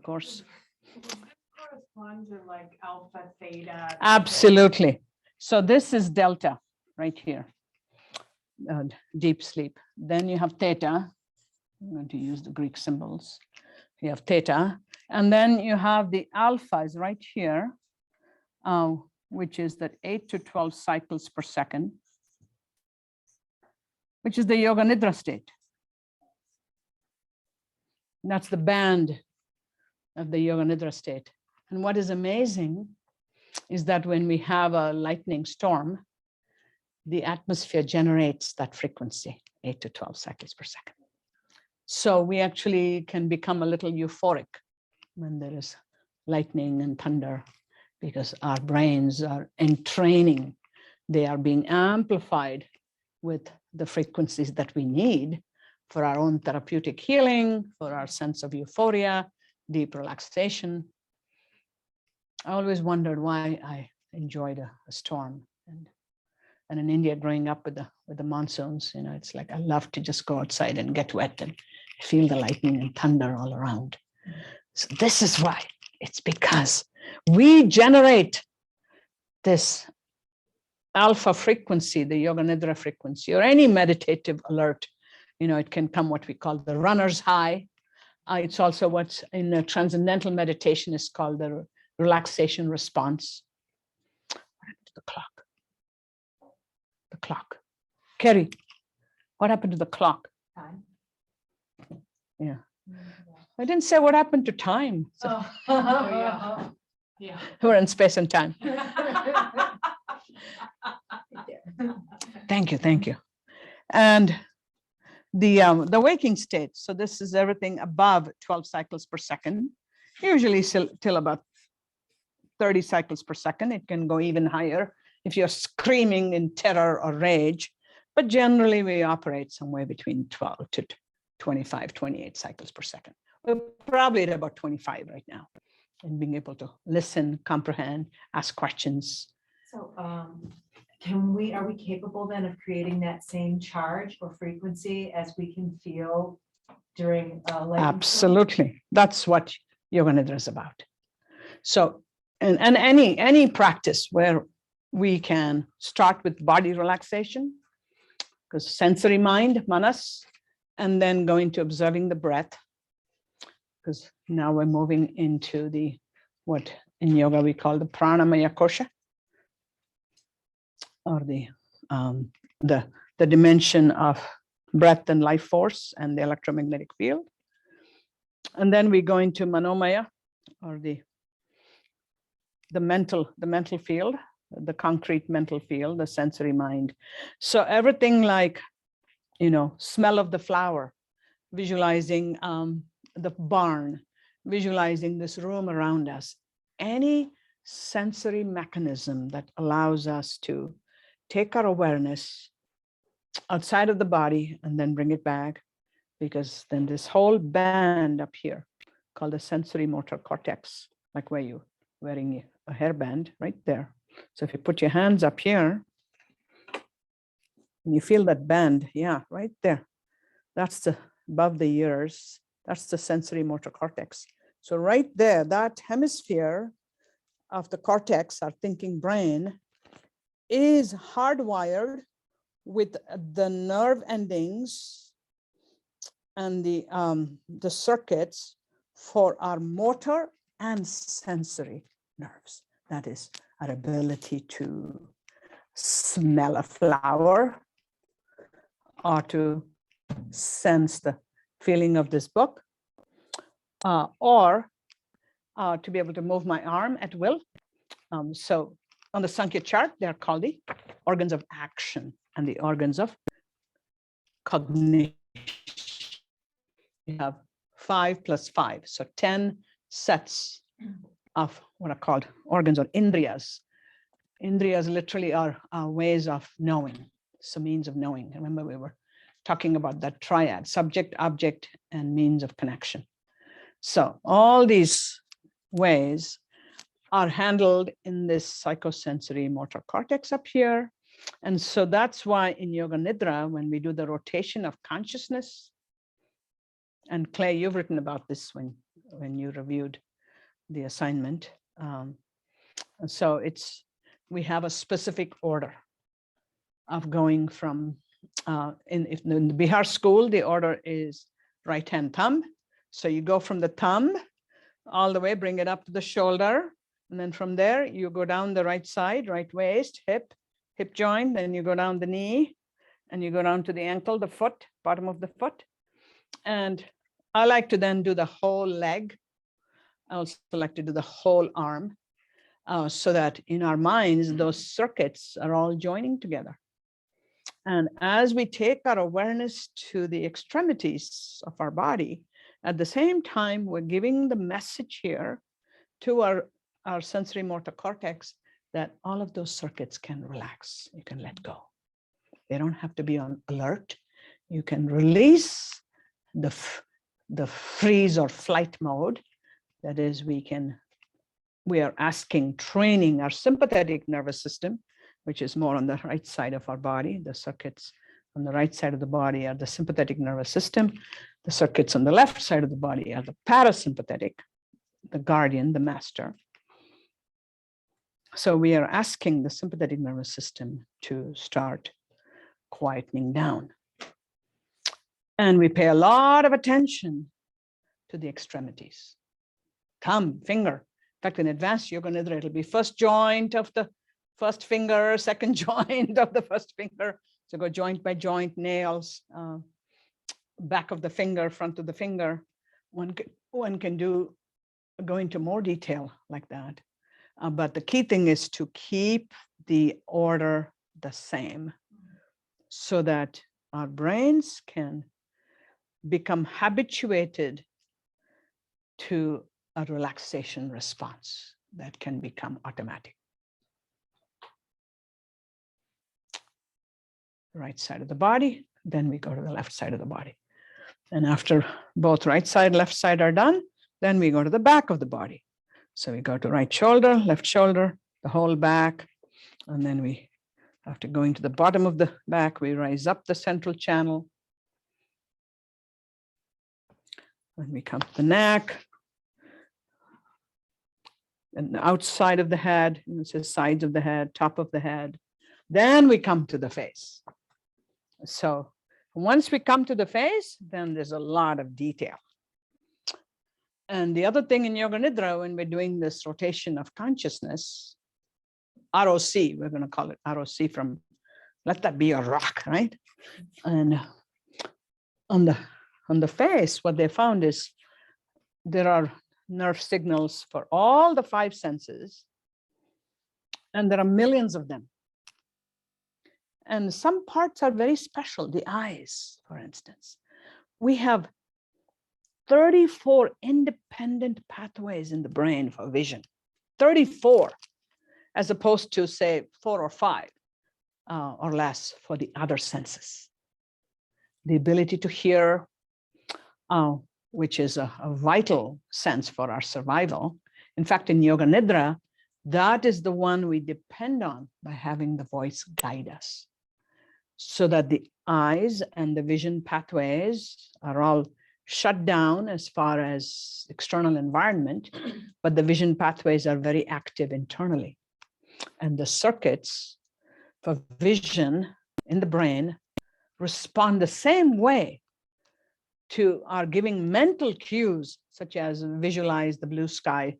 E: to like alpha, theta.
F: Absolutely. So this is delta right here, deep sleep. Then you have theta. I'm going to use the Greek symbols. You have theta, and then you have the alpha is right here, which is that 8 to 12 cycles per second, which is the Yoga Nidra state. And that's the band of the Yoga Nidra state. And what is amazing is that when we have a lightning storm, the atmosphere generates that frequency, 8 to 12 cycles per second. So we actually can become a little euphoric when there is lightning and thunder, because our brains are in training. They are being amplified with the frequencies that we need for our own therapeutic healing, for our sense of euphoria, deep relaxation. I always wondered why I enjoyed a storm. And in India, growing up with the monsoons, you know, it's like I love to just go outside and get wet and feel the lightning and thunder all around. So this is why. It's because we generate this alpha frequency, the yoga nidra frequency, or any meditative alert. You know, it can come what we call the runner's high. It's also what's in a transcendental meditation is called the relaxation response. What happened to the clock? The clock. Kerry, what happened to the clock?
E: Time.
F: Yeah. I didn't say what happened to time. So
E: Oh, yeah.
F: we're in space and time. Thank you, thank you. And the waking state. So this is everything above 12 cycles per second, usually till about 30 cycles per second. It can go even higher if you're screaming in terror or rage, but generally we operate somewhere between 12 to 25, 28 cycles per second. We're probably at about 25 right now, and being able to listen, comprehend, ask questions.
E: So are we capable then of creating that same charge or frequency as we can feel during lightning storm?
F: Absolutely. That's what Yoga Nidra is about. So, and any practice where we can start with body relaxation, because sensory mind, manas, and then go into observing the breath, because now we're moving into what in yoga we call the pranamaya kosha, or the dimension of breath and life force and the electromagnetic field. And then we go into manomaya, or the mental field, the concrete mental field, the sensory mind. So everything like, you know, smell of the flower, visualizing the barn, visualizing this room around us, any sensory mechanism that allows us to take our awareness outside of the body and then bring it back, because then this whole band up here called the sensory motor cortex, like where you're wearing a hairband right there. So if you put your hands up here and you feel that band, yeah, right there. That's above the ears. That's the sensory motor cortex. So right there, that hemisphere of the cortex, our thinking brain, is hardwired with the nerve endings and the circuits for our motor and sensory nerves. That is our ability to smell a flower, or to sense the feeling of this book, or to be able to move my arm at will. So on the Sankhya chart, they're called the organs of action and the organs of cognition. You have 5 plus 5, so 10 sets of what are called organs or indriyas. Indriyas literally are ways of knowing, so means of knowing. Remember, we were talking about that triad: subject, object, and means of connection. So all these ways are handled in this psychosensory motor cortex up here. And so that's why in Yoga Nidra, when we do the rotation of consciousness, and Clay, you've written about this when you reviewed the assignment. So we have a specific order of going from, in the Bihar school, the order is right hand thumb. So you go from the thumb all the way, bring it up to the shoulder. And then from there, you go down the right side, right waist, hip joint, then you go down the knee, and you go down to the ankle, the foot, bottom of the foot. And I like to then do the whole leg. I also like to do the whole arm, so that in our minds, those circuits are all joining together. And as we take our awareness to the extremities of our body, at the same time, we're giving the message here to our sensory motor cortex that all of those circuits can relax. You can let go. They don't have to be on alert. You can release the freeze or flight mode. That is, we can we are asking, training our sympathetic nervous system, which is more on the right side of our body. The circuits on the right side of the body are the sympathetic nervous system. The circuits on the left side of the body are the parasympathetic, the guardian, the master. So we are asking the sympathetic nervous system to start quietening down. And we pay a lot of attention to the extremities. Thumb, finger. In fact, in advanced yoga nidra, it'll be first joint of the first finger, second joint of the first finger. So go joint by joint, nails, back of the finger, front of the finger. One can go into more detail like that. But the key thing is to keep the order the same so that our brains can become habituated to a relaxation response that can become automatic. Right side of the body, then we go to the left side of the body. And after both right side, left side are done, then we go to the back of the body. So we go to right shoulder, left shoulder, the whole back, and then we, after going to the bottom of the back, we rise up the central channel. When we come to the neck, and the outside of the head, it says sides of the head, top of the head. Then we come to the face. So once we come to the face, then there's a lot of detail. And the other thing in Yoga Nidra, when we're doing this rotation of consciousness, ROC, we're going to call it ROC from, let that be a rock, right? And on the face, what they found is there are nerve signals for all the 5 senses, and there are millions of them. And some parts are very special, the eyes, for instance. We have 34 independent pathways in the brain for vision, 34, as opposed to say 4 or 5 or less for the other senses. The ability to hear, which is a vital sense for our survival. In fact, in Yoga Nidra, that is the one we depend on by having the voice guide us, so that the eyes and the vision pathways are all shut down as far as external environment, but the vision pathways are very active internally. And the circuits for vision in the brain respond the same way to our giving mental cues, such as visualize the blue sky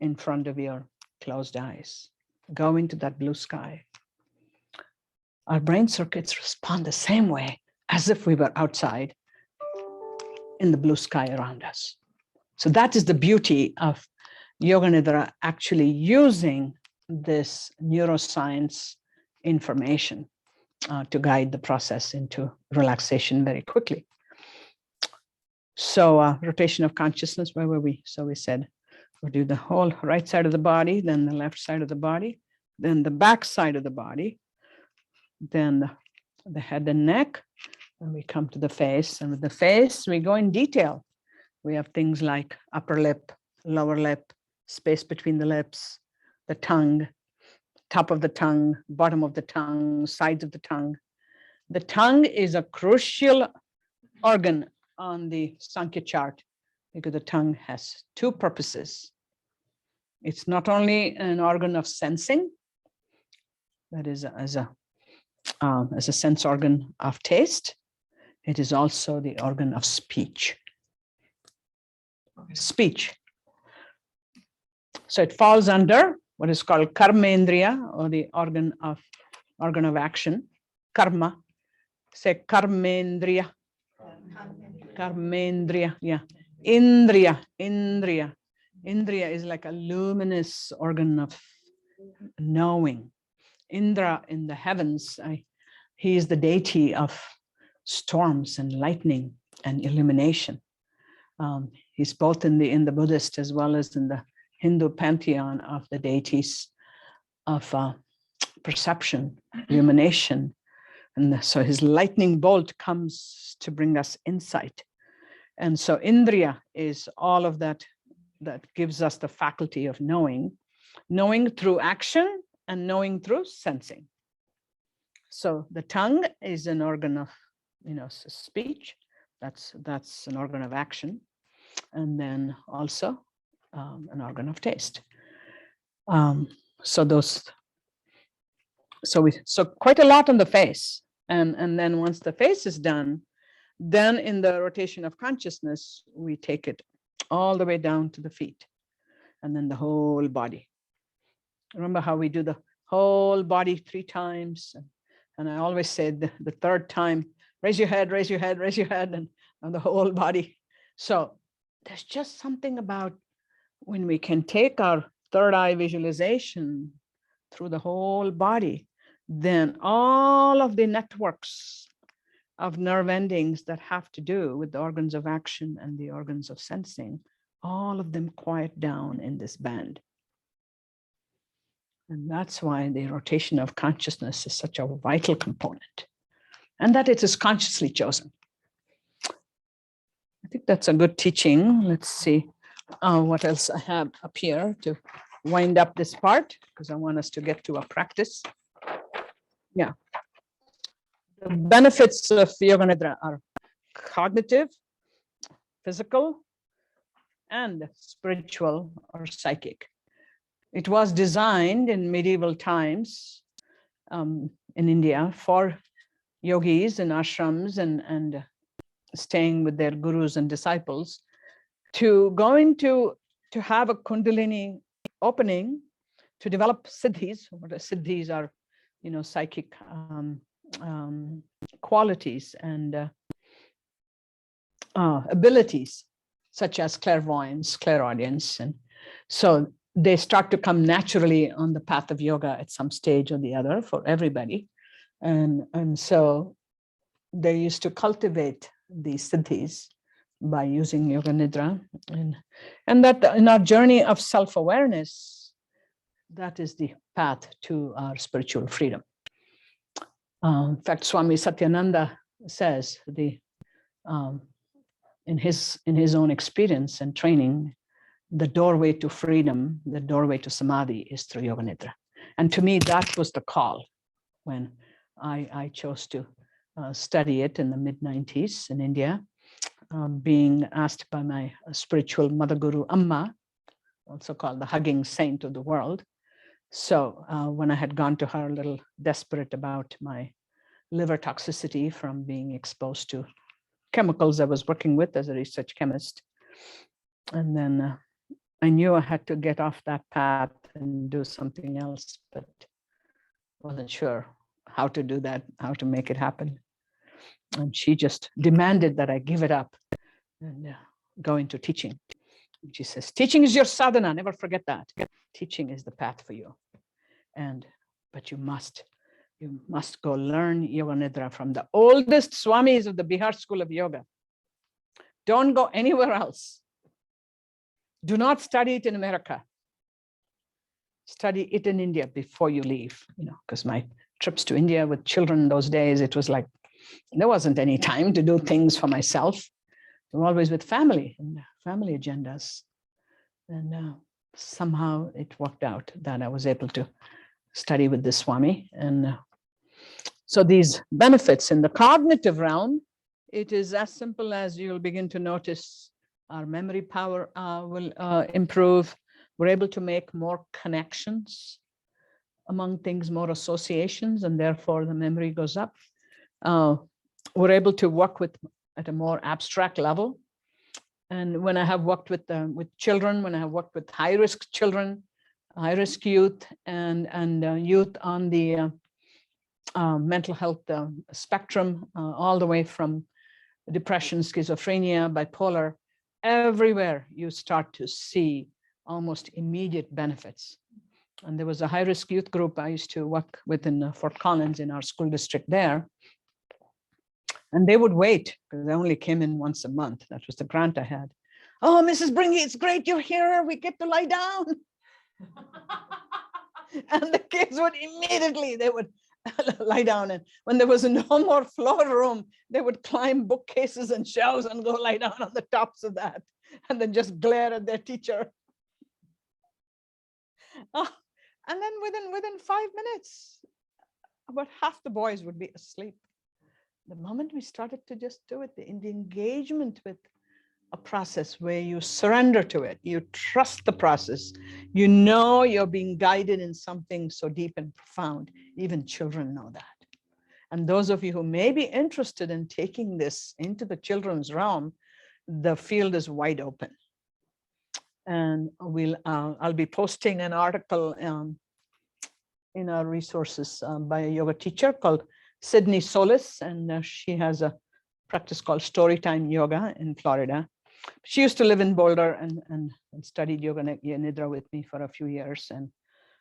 F: in front of your closed eyes. Go into that blue sky. Our brain circuits respond the same way as if we were outside in the blue sky around us. So that is the beauty of Yoga Nidra, actually using this neuroscience information to guide the process into relaxation very quickly. So rotation of consciousness, where were we? So we said we'll do the whole right side of the body, then the left side of the body, then the back side of the body, then the head and neck, and we come to the face. And with the face, we go in detail. We have things like upper lip, lower lip, space between the lips, the tongue, top of the tongue, bottom of the tongue, sides of the tongue. The tongue is a crucial organ on the Sankhya chart because the tongue has 2 purposes. It's not only an organ of sensing, that is as a sense organ of taste, it is also the organ of speech. Speech. So it falls under what is called karmendriya, or the organ of action. Karma. Say karmendriya. Karmendriya. Yeah. Indriya. Indriya. Indriya is like a luminous organ of knowing. Indra in the heavens, he is the deity of storms and lightning and illumination. He's both in the Buddhist as well as in the Hindu pantheon of the deities of perception, illumination. And so his lightning bolt comes to bring us insight. And so Indriya is all of that that gives us the faculty of knowing through action and knowing through sensing. So the tongue is an organ of, speech. That's an organ of action. And then also an organ of taste. So quite a lot on the face. And then once the face is done, then in the rotation of consciousness, we take it all the way down to the feet and then the whole body. Remember how we do the whole body 3 times? And I always say the third time, raise your head, raise your head, raise your head, and the whole body. So there's just something about when we can take our third eye visualization through the whole body, then all of the networks of nerve endings that have to do with the organs of action and the organs of sensing, all of them quiet down in this band. And that's why the rotation of consciousness is such a vital component, and that it is consciously chosen. I think that's a good teaching. Let's see what else I have up here to wind up this part, because I want us to get to a practice. Yeah. The benefits of Yoga Nidra are cognitive, physical, and spiritual or psychic. It was designed in medieval times in India for yogis and ashrams and staying with their gurus and disciples to have a Kundalini opening to develop siddhis. What siddhis are, psychic qualities and abilities such as clairvoyance, clairaudience. And so they start to come naturally on the path of yoga at some stage or the other for everybody. And so they used to cultivate these siddhis by using Yoga Nidra. And that in our journey of self-awareness, that is the path to our spiritual freedom. In fact, Swami Satyananda says in his own experience and training, the doorway to freedom, the doorway to samadhi is through Yoga Nidra. And to me, that was the call when I chose to study it in the mid-90s in India, being asked by my spiritual mother guru, Amma, also called the hugging saint of the world. So when I had gone to her a little desperate about my liver toxicity from being exposed to chemicals I was working with as a research chemist, and then I knew I had to get off that path and do something else, but wasn't sure how to do that, how to make it happen. And she just demanded that I give it up and go into teaching. And she says, teaching is your sadhana, never forget that. Teaching is the path for you. But you must go learn Yoga Nidra from the oldest swamis of the Bihar School of Yoga. Don't go anywhere else. Do not study it in America. Study it in India before you leave, because my trips to India with children those days, it was like, there wasn't any time to do things for myself. We were always with family and family agendas. And somehow it worked out that I was able to study with this Swami. And so these benefits in the cognitive realm, it is as simple as you'll begin to notice our memory power will improve. We're able to make more connections among things, more associations, and therefore the memory goes up. We're able to work at a more abstract level. And when I have worked with children, when I have worked with high-risk children, high-risk youth, and youth on the mental health spectrum, all the way from depression, schizophrenia, bipolar, everywhere you start to see almost immediate benefits. And there was a high-risk youth group I used to work with in Fort Collins in our school district there. And they would wait because I only came in once a month. That was the grant I had. Oh, Mrs. Bringy, it's great you're here. We get to lie down. And the kids would immediately, they would lie down. And when there was no more floor room, they would climb bookcases and shelves and go lie down on the tops of that. and then just glare at their teacher. And then within 5 minutes, about half the boys would be asleep. The moment we started to just do it, the engagement with a process where you surrender to it, you trust the process, you know you're being guided in something so deep and profound. Even children know that. And those of you who may be interested in taking this into the children's realm, the field is wide open. And I'll be posting an article in our resources by a yoga teacher called Sydney Solis, and she has a practice called Storytime Yoga in Florida. She used to live in Boulder and studied yoga nidra with me for a few years, and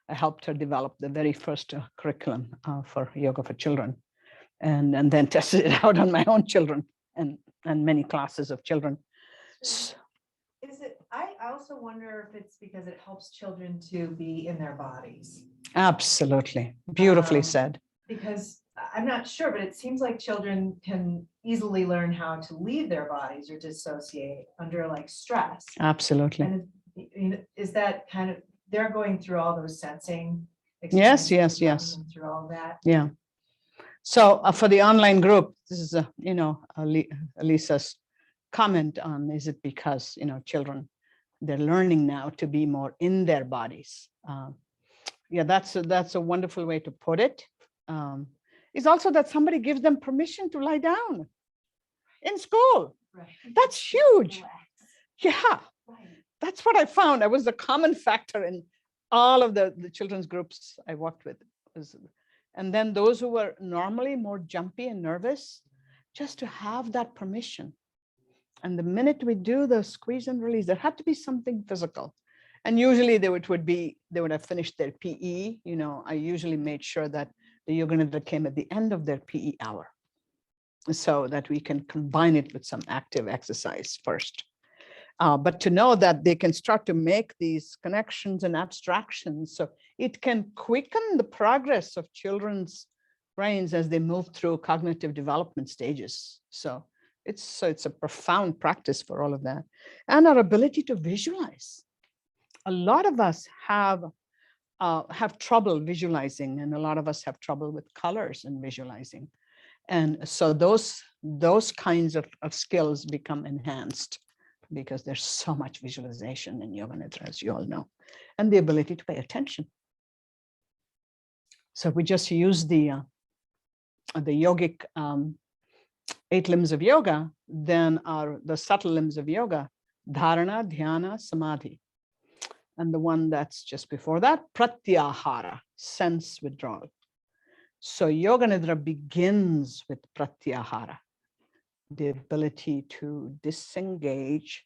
F: I helped her develop the very first curriculum for yoga for children, and then tested it out on my own children and many classes of children.
E: I also wonder if it's because it helps children to be in their bodies.
F: Absolutely, beautifully said.
E: Because I'm not sure, but it seems like children can easily learn how to leave their bodies or dissociate under like stress.
F: Absolutely.
E: And is that kind of, they're going through all those sensing
F: Yes.
E: through all that.
F: Yeah. So for the online group, this is Lisa's comment on, is it because children, they're learning now to be more in their bodies. Yeah, that's a wonderful way to put it. It's also that somebody gives them permission to lie down in school.
E: Right.
F: That's huge. Yeah,
E: Right.
F: that's what I found. That was the common factor in all of the children's groups I worked with. And then those who were normally more jumpy and nervous, just to have that permission. And the minute we do the squeeze and release, there had to be something physical. And usually they would have finished their PE. I usually made sure that the yoga nidra came at the end of their PE hour, so that we can combine it with some active exercise first. But to know that they can start to make these connections and abstractions, so it can quicken the progress of children's brains as they move through cognitive development stages. So it's a profound practice for all of that. And our ability to visualize. A lot of us have trouble visualizing, and a lot of us have trouble with colors and visualizing. And so those kinds of skills become enhanced because there's so much visualization in yoga nidra, as you all know, and the ability to pay attention. So we just use the yogic 8 limbs of yoga, then the subtle limbs of yoga, dharana, dhyana, samadhi. And the one that's just before that, pratyahara, sense withdrawal. So yoga nidra begins with pratyahara, the ability to disengage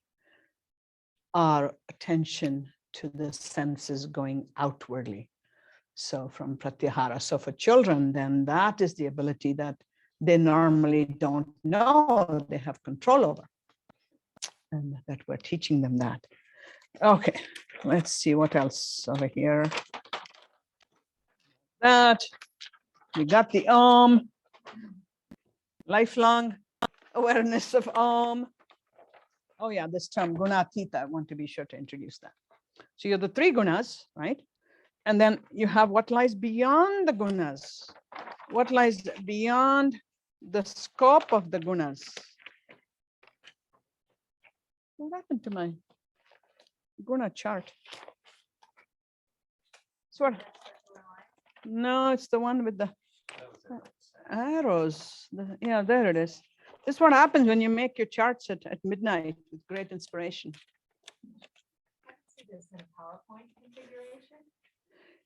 F: our attention to the senses going outwardly. So from pratyahara. So for children, then that is the ability that they normally don't know they have control over, and that we're teaching them that. Okay, let's see what else over here. That we got the Om, lifelong awareness of Om. Oh yeah, this term gunatita, I want to be sure to introduce that. So you have the 3 gunas, right? And then you have what lies beyond the gunas, what lies beyond the scope of the gunas. What happened to my guna chart? No, it's the one with the arrows. Yeah, there it is. This is what happens when you make your charts at midnight with great inspiration.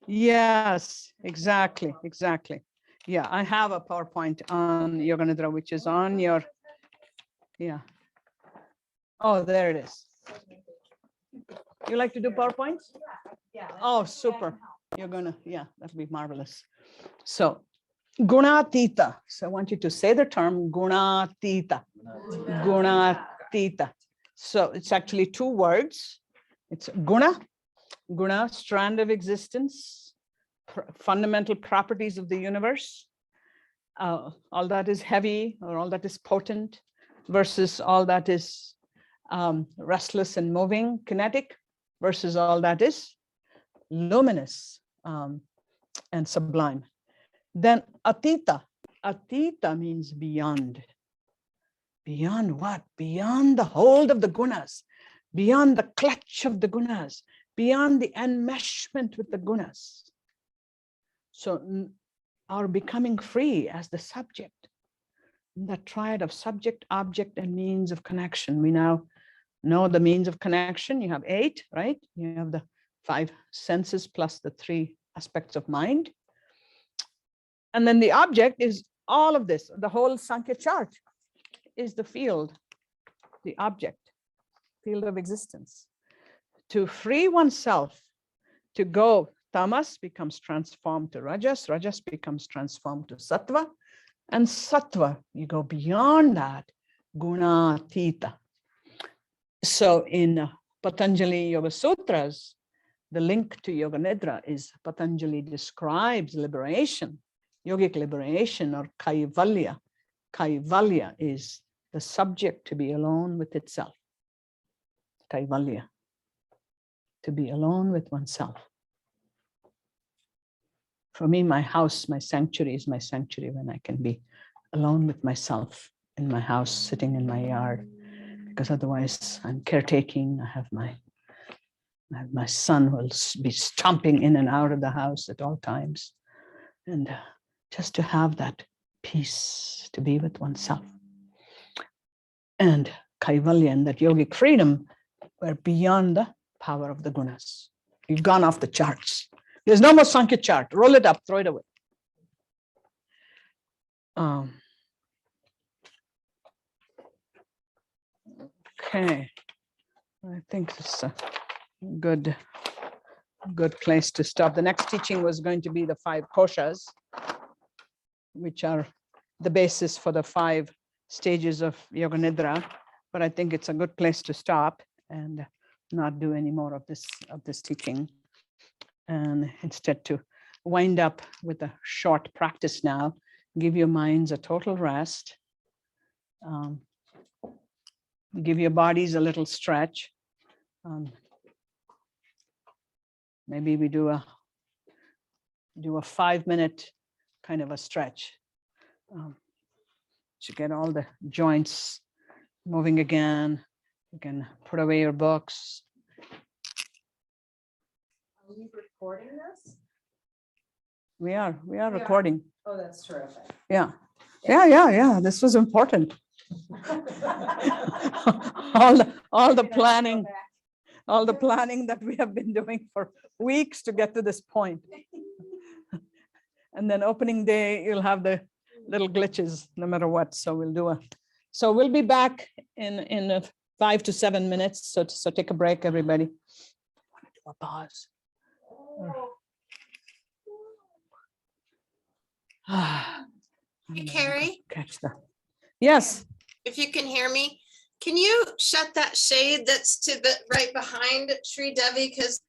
F: Yes, exactly. Yeah, I have a PowerPoint on yoga nidra, which is on your, yeah. Oh, there it is. You like to do PowerPoints?
E: Yeah.
F: Oh, super. Yeah, that'll be marvelous. So gunatita. So I want you to say the term gunatita. Gunatita. So it's actually 2 words. It's guna, strand of existence, fundamental properties of the universe. All that is heavy or all that is potent versus all that is restless and moving, kinetic, versus all that is luminous and sublime. Then atita. Atita means beyond. Beyond what? Beyond the hold of the gunas, beyond the clutch of the gunas, beyond the enmeshment with the gunas. So our becoming free as the subject, the triad of subject, object, and means of connection. We now know the means of connection. You have 8, right? You have the 5 senses plus the 3 aspects of mind. And then the object is all of this. The whole Sankhya chart is the field, the object, field of existence. To free oneself, to go, tamas becomes transformed to rajas, rajas becomes transformed to sattva, and sattva, you go beyond that, guna tita. So in Patanjali Yoga Sutras, the link to Yoga Nidra is Patanjali describes liberation, yogic liberation, or kaivalya. Kaivalya is the subject to be alone with itself. Kaivalya, to be alone with oneself. For me, my house, my sanctuary is my sanctuary when I can be alone with myself in my house, sitting in my yard, because otherwise I'm caretaking. I have my son who will be stomping in and out of the house at all times. And just to have that peace, to be with oneself. And kaivalya, and that yogic freedom, we're beyond the power of the gunas. You've gone off the charts. There's no more Sankhya chart. Roll it up, throw it away. Okay, I think it's a good place to stop. The next teaching was going to be the 5 koshas, which are the basis for the 5 stages of Yoga Nidra. But I think it's a good place to stop and not do any more of this teaching, and instead to wind up with a short practice now. Give your minds a total rest. Give your bodies a little stretch. Maybe we do a 5-minute kind of a stretch to get all the joints moving again. You can put away your books.
E: Are we recording this?
F: We are recording.
E: Oh, that's terrific.
F: Yeah. This was important. all the planning that we have been doing for weeks to get to this point. And then opening day, you'll have the little glitches no matter what. So we'll be back in 5 to 7 minutes. So take a break, everybody. I want to do a pause.
H: Hey, Carrie,
F: Catch that. Yes.
H: if you can hear me, can you shut that shade that's to the right behind Sree Devi, because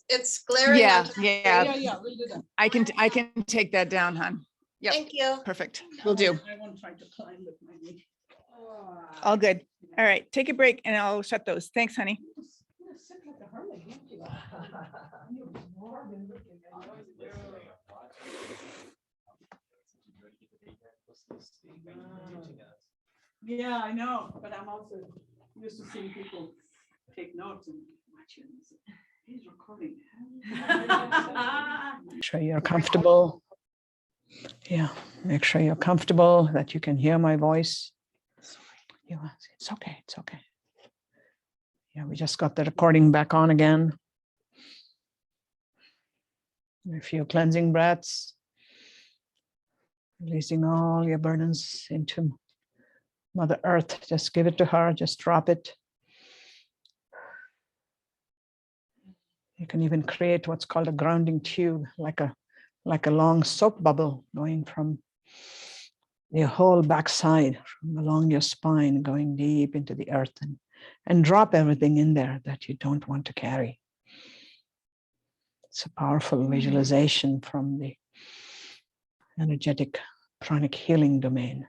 H: it's glaring?
D: Yeah,
H: onto-
D: yeah.
F: We'll do that.
D: I can take that down, hon. Yep,
H: Thank you.
D: perfect. Will do.
F: I won't try to climb with my knee.
D: All good. All right, take a break and I'll shut those. Thanks, honey.
A: Yeah, I know, but I'm also used to seeing people take notes and watch you. And say, he's recording.
F: Make sure you're comfortable. Yeah, make sure you're comfortable, that you can hear my voice. Yeah, it's okay, it's okay. Yeah, we just got the recording back on again. A few cleansing breaths. Releasing all your burdens into Mother Earth. Just give it to her, just drop it. You can even create what's called a grounding tube, like a long soap bubble going from your whole backside, from along your spine, going deep into the earth, and drop everything in there that you don't want to carry. It's a powerful visualization from the energetic pranic healing domain.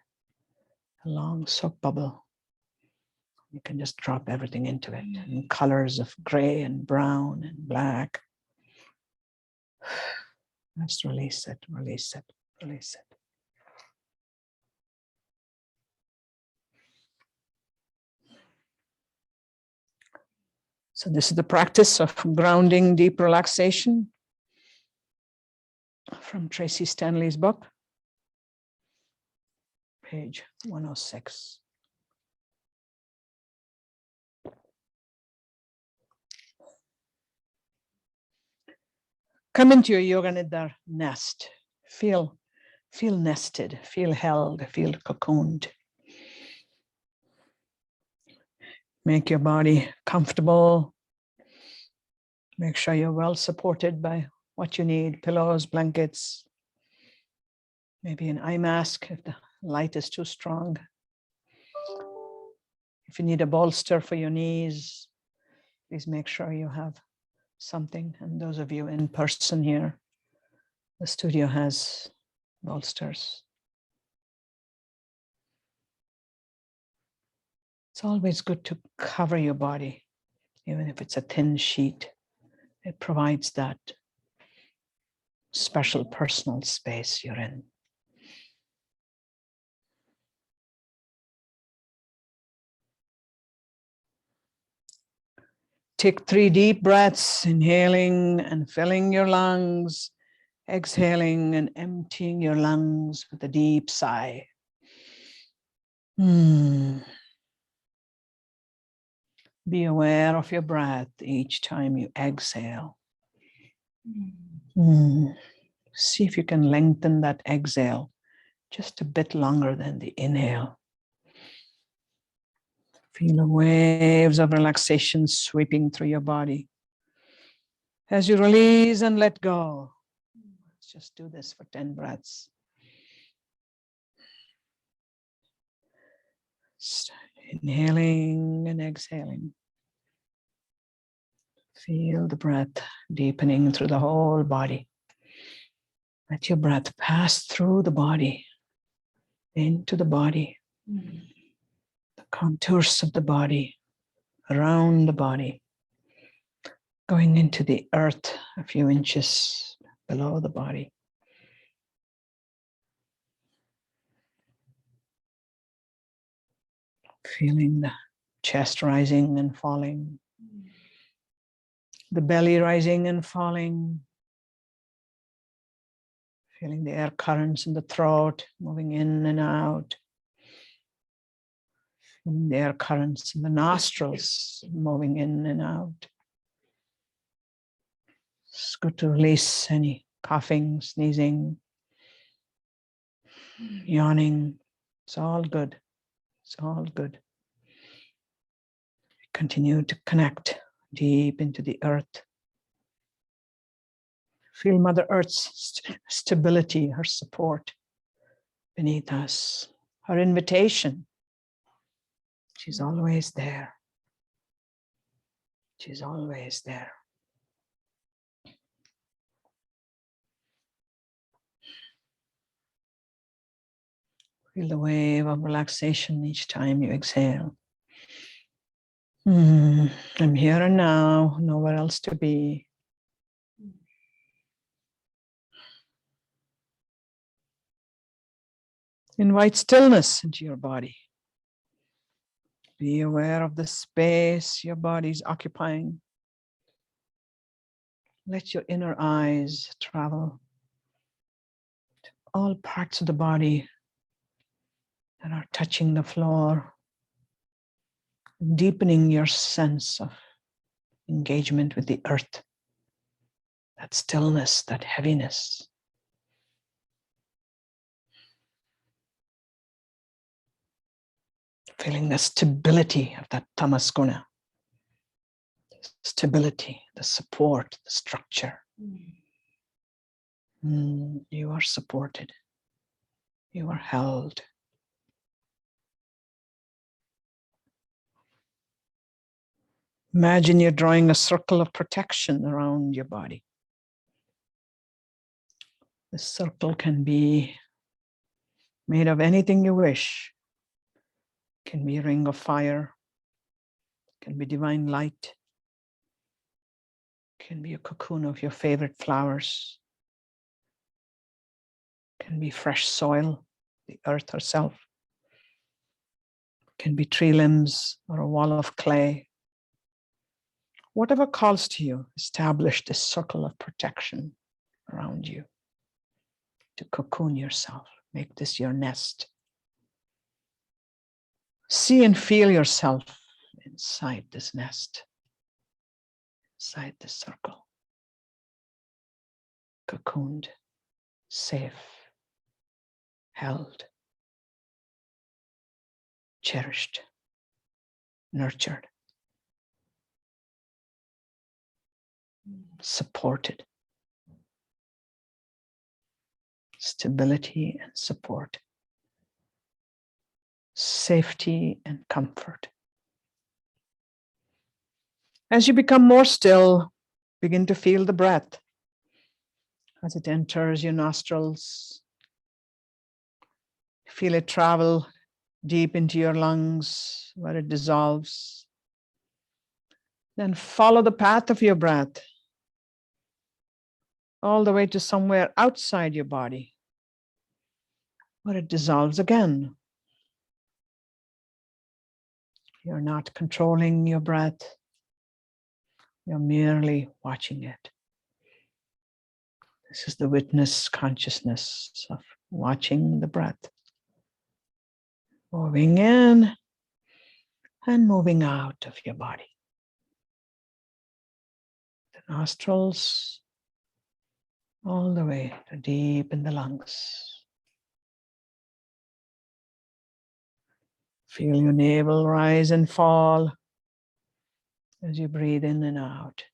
F: A long soap bubble You can just drop everything into it in colors of gray and brown and black. Just release it, release it, release it. So this is the practice of grounding, deep relaxation from Tracee Stanley's book, page 106. Come into your Yoga Nidra nest. Feel nested, feel held, feel cocooned. Make your body comfortable. Make sure you're well supported by what you need, pillows, blankets, maybe an eye mask if the light is too strong. If you need a bolster for your knees, please make sure you have something. And those of you in person here, the studio has bolsters. It's always good to cover your body, even if it's a thin sheet. It provides that special personal space you're in. Take 3 deep breaths, inhaling and filling your lungs, exhaling and emptying your lungs with a deep sigh. Be aware of your breath each time you exhale. See if you can lengthen that exhale just a bit longer than the inhale. Feel the waves of relaxation sweeping through your body. As you release and let go, let's just do this for 10 breaths. Inhaling and exhaling. Feel the breath deepening through the whole body. Let your breath pass through the body, into the body, the contours of the body, around the body, going into the earth a few inches below the body. Feeling the chest rising and falling, the belly rising and falling, feeling the air currents in the throat moving in and out, feeling the air currents in the nostrils moving in and out. It's good to release any coughing, sneezing, yawning. It's all good. It's all good. Continue to connect deep into the earth. Feel Mother Earth's stability, her support beneath us, her invitation. She's always there. She's always there. Feel the wave of relaxation each time you exhale. I'm here and now, nowhere else to be. Invite stillness into your body. Be aware of the space your body's occupying. Let your inner eyes travel to all parts of the body that are touching the floor, deepening your sense of engagement with the earth, that stillness, that heaviness. Feeling the stability of that tamas guna. Stability, the support, the structure. You are supported. You are held. Imagine you're drawing a circle of protection around your body. The circle can be made of anything you wish. It can be a ring of fire. Can be divine light. Can be a cocoon of your favorite flowers. Can be fresh soil, the earth herself. Can be tree limbs or a wall of clay. Whatever calls to you, establish this circle of protection around you to cocoon yourself. Make this your nest. See and feel yourself inside this nest, inside this circle, cocooned, safe, held, cherished, nurtured, supported. Stability and support. Safety and comfort. As you become more still, begin to feel the breath as it enters your nostrils. Feel it travel deep into your lungs where it dissolves. Then follow the path of your breath all the way to somewhere outside your body where it dissolves again. You're not controlling your breath. You're merely watching it. This is the witness consciousness of watching the breath. Moving in and moving out of your body. The nostrils all the way to deep in the lungs. Feel your navel rise and fall as you breathe in and out.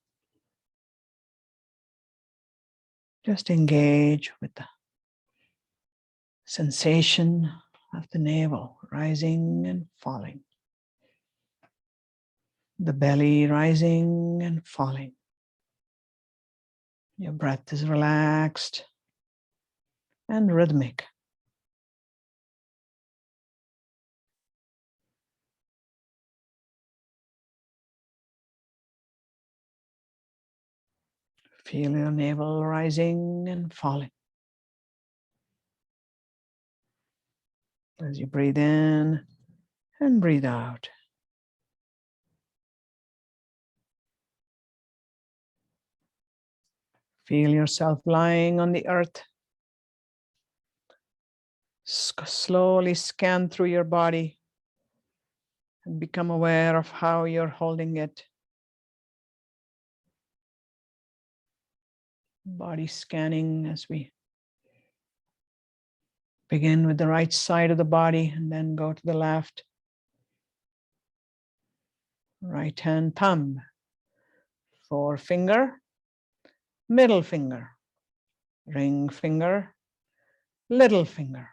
F: Just engage with the sensation of the navel rising and falling. The belly rising and falling. Your breath is relaxed and rhythmic. Feel your navel rising and falling. As you breathe in and breathe out. Feel yourself lying on the earth. Slowly scan through your body and become aware of how you're holding it. Body scanning as we begin with the right side of the body and then go to the left. Right hand thumb, forefinger, middle finger, ring finger, little finger,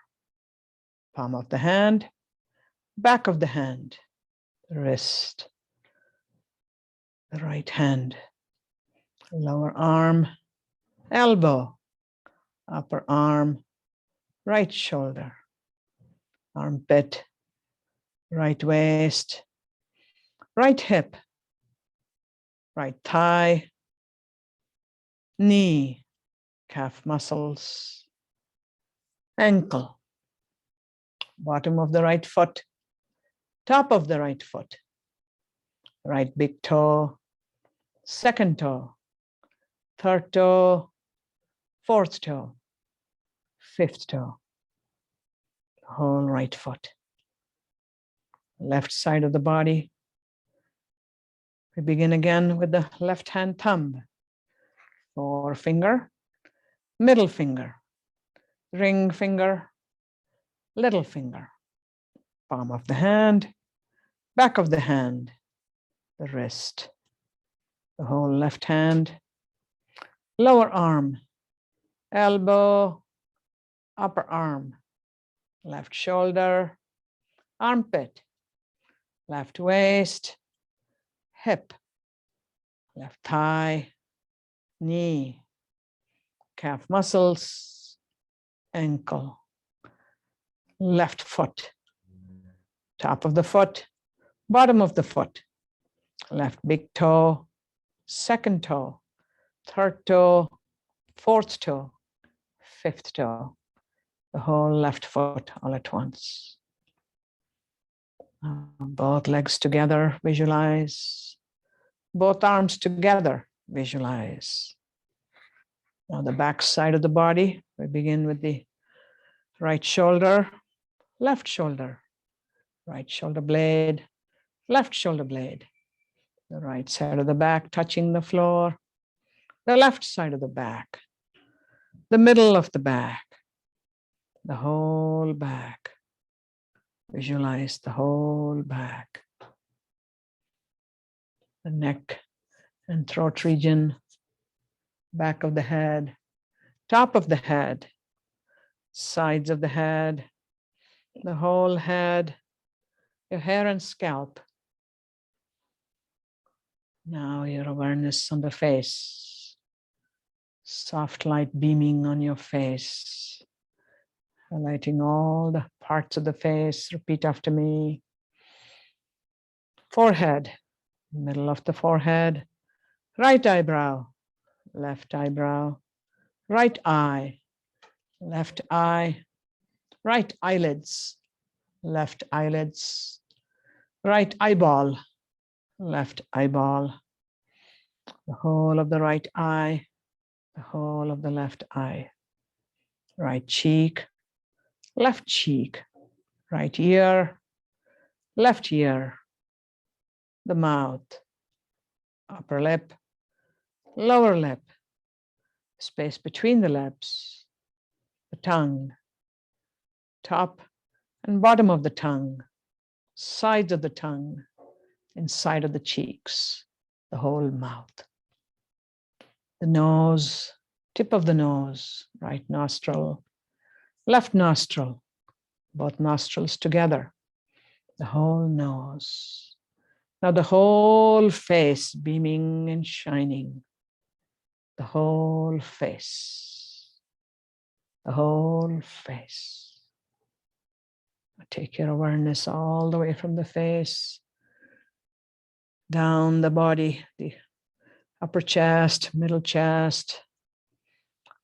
F: palm of the hand, back of the hand, the wrist, the right hand, lower arm, elbow, upper arm, right shoulder, armpit, right waist, right hip, right thigh, knee, calf muscles, ankle, bottom of the right foot, top of the right foot, right big toe, second toe, third toe, fourth toe, fifth toe, whole right foot, left side of the body. We begin again with the left hand thumb, forefinger, middle finger, ring finger, little finger, palm of the hand, back of the hand, the wrist, the whole left hand, lower arm, elbow, upper arm, left shoulder, armpit, left waist, hip, left thigh, knee, calf muscles, ankle, left foot, top of the foot, bottom of the foot, left big toe, second toe, third toe, fourth toe, fifth toe, the whole left foot all at once. Both legs together, visualize. Both arms together, visualize. Now the back side of the body, we begin with the right shoulder, left shoulder, right shoulder blade, left shoulder blade. The right side of the back touching the floor, the left side of the back, the middle of the back, the whole back. Visualize the whole back, the neck and throat region, back of the head, top of the head, sides of the head, the whole head, your hair and scalp. Now your awareness on the face, soft light beaming on your face, highlighting all the parts of the face. Repeat after me. Forehead, middle of the forehead, right eyebrow, left eyebrow, right eye, left eye, right eyelids, left eyelids, right eyeball, left eyeball, the whole of the right eye, the whole of the left eye, right cheek, left cheek, right ear, left ear, the mouth, upper lip, lower lip, space between the lips, the tongue, top and bottom of the tongue, sides of the tongue, inside of the cheeks, the whole mouth. The nose, tip of the nose, right nostril, left nostril, both nostrils together, the whole nose. Now the whole face beaming and shining, the whole face, the whole face. Take your awareness all the way from the face, down the body, the upper chest, middle chest,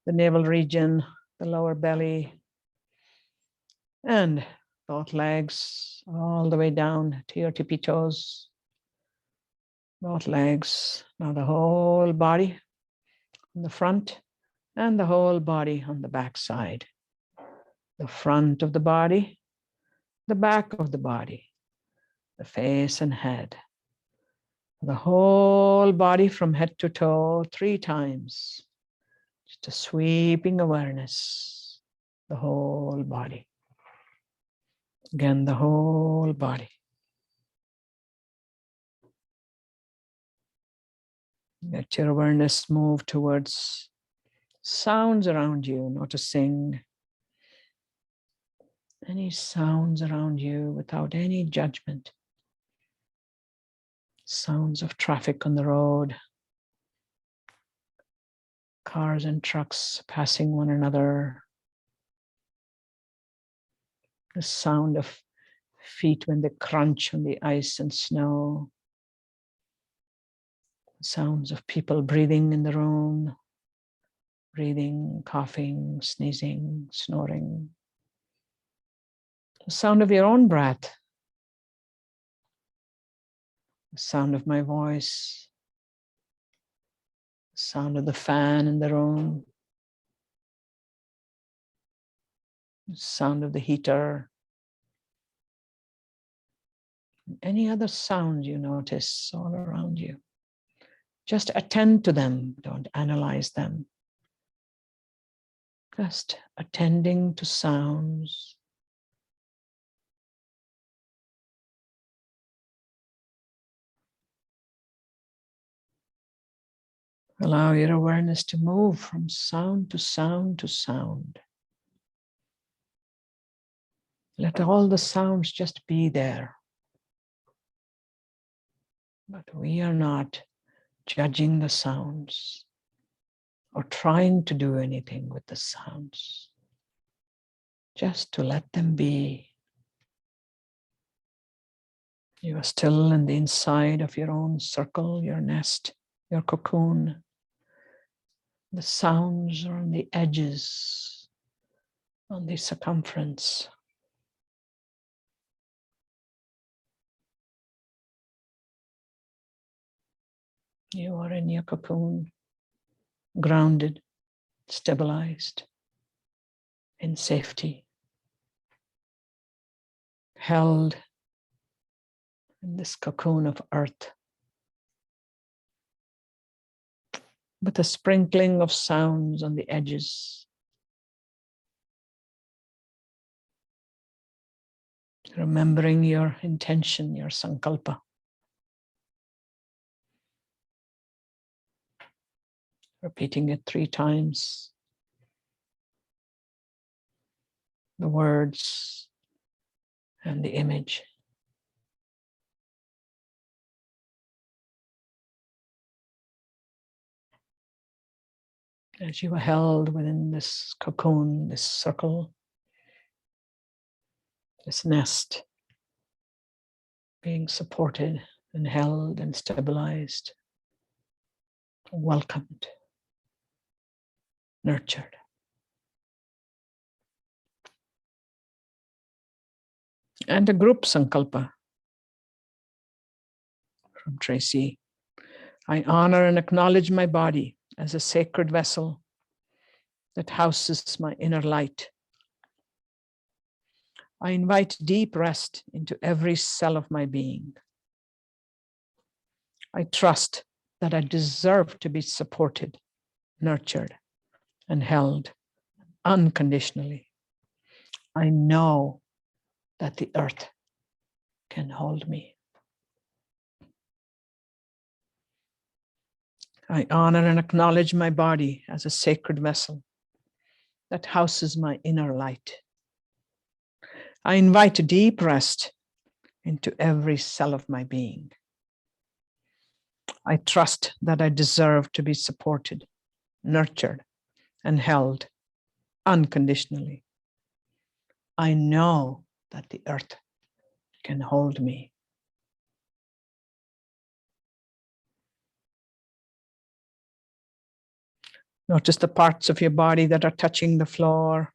F: the navel region, the lower belly, and both legs all the way down to your tippy toes. Both legs. Now the whole body on the front and the whole body on the back side. The front of the body, the back of the body, the face and head. The whole body from head to toe 3 times. Just a sweeping awareness, the whole body. Again, the whole body. Let your awareness move towards sounds around you, noticing any sounds around you without any judgment. Sounds of traffic on the road, cars and trucks passing one another, the sound of feet when they crunch on the ice and snow, sounds of people breathing in the room, breathing, coughing, sneezing, snoring, the sound of your own breath, the sound of my voice, the sound of the fan in the room, the sound of the heater, any other sound you notice all around you. Just attend to them, don't analyze them. Just attending to sounds. Allow your awareness to move from sound to sound to sound. Let all the sounds just be there. But we are not judging the sounds or trying to do anything with the sounds. Just to let them be. You are still in the inside of your own circle, your nest, your cocoon. The sounds are on the edges, on the circumference. You are in your cocoon, grounded, stabilized, in safety, held in this cocoon of earth, with a sprinkling of sounds on the edges. Remembering your intention, your sankalpa. Repeating it 3 times. The words and the image. As you are held within this cocoon, this circle, this nest, being supported and held and stabilized, welcomed, nurtured. And a group sankalpa from Tracee. I honor and acknowledge my body as a sacred vessel that houses my inner light. I invite deep rest into every cell of my being. I trust that I deserve to be supported, nurtured, and held unconditionally. I know that the earth can hold me. I honor and acknowledge my body as a sacred vessel that houses my inner light. I invite deep rest into every cell of my being. I trust that I deserve to be supported, nurtured, and held unconditionally. I know that the earth can hold me. Notice the parts of your body that are touching the floor.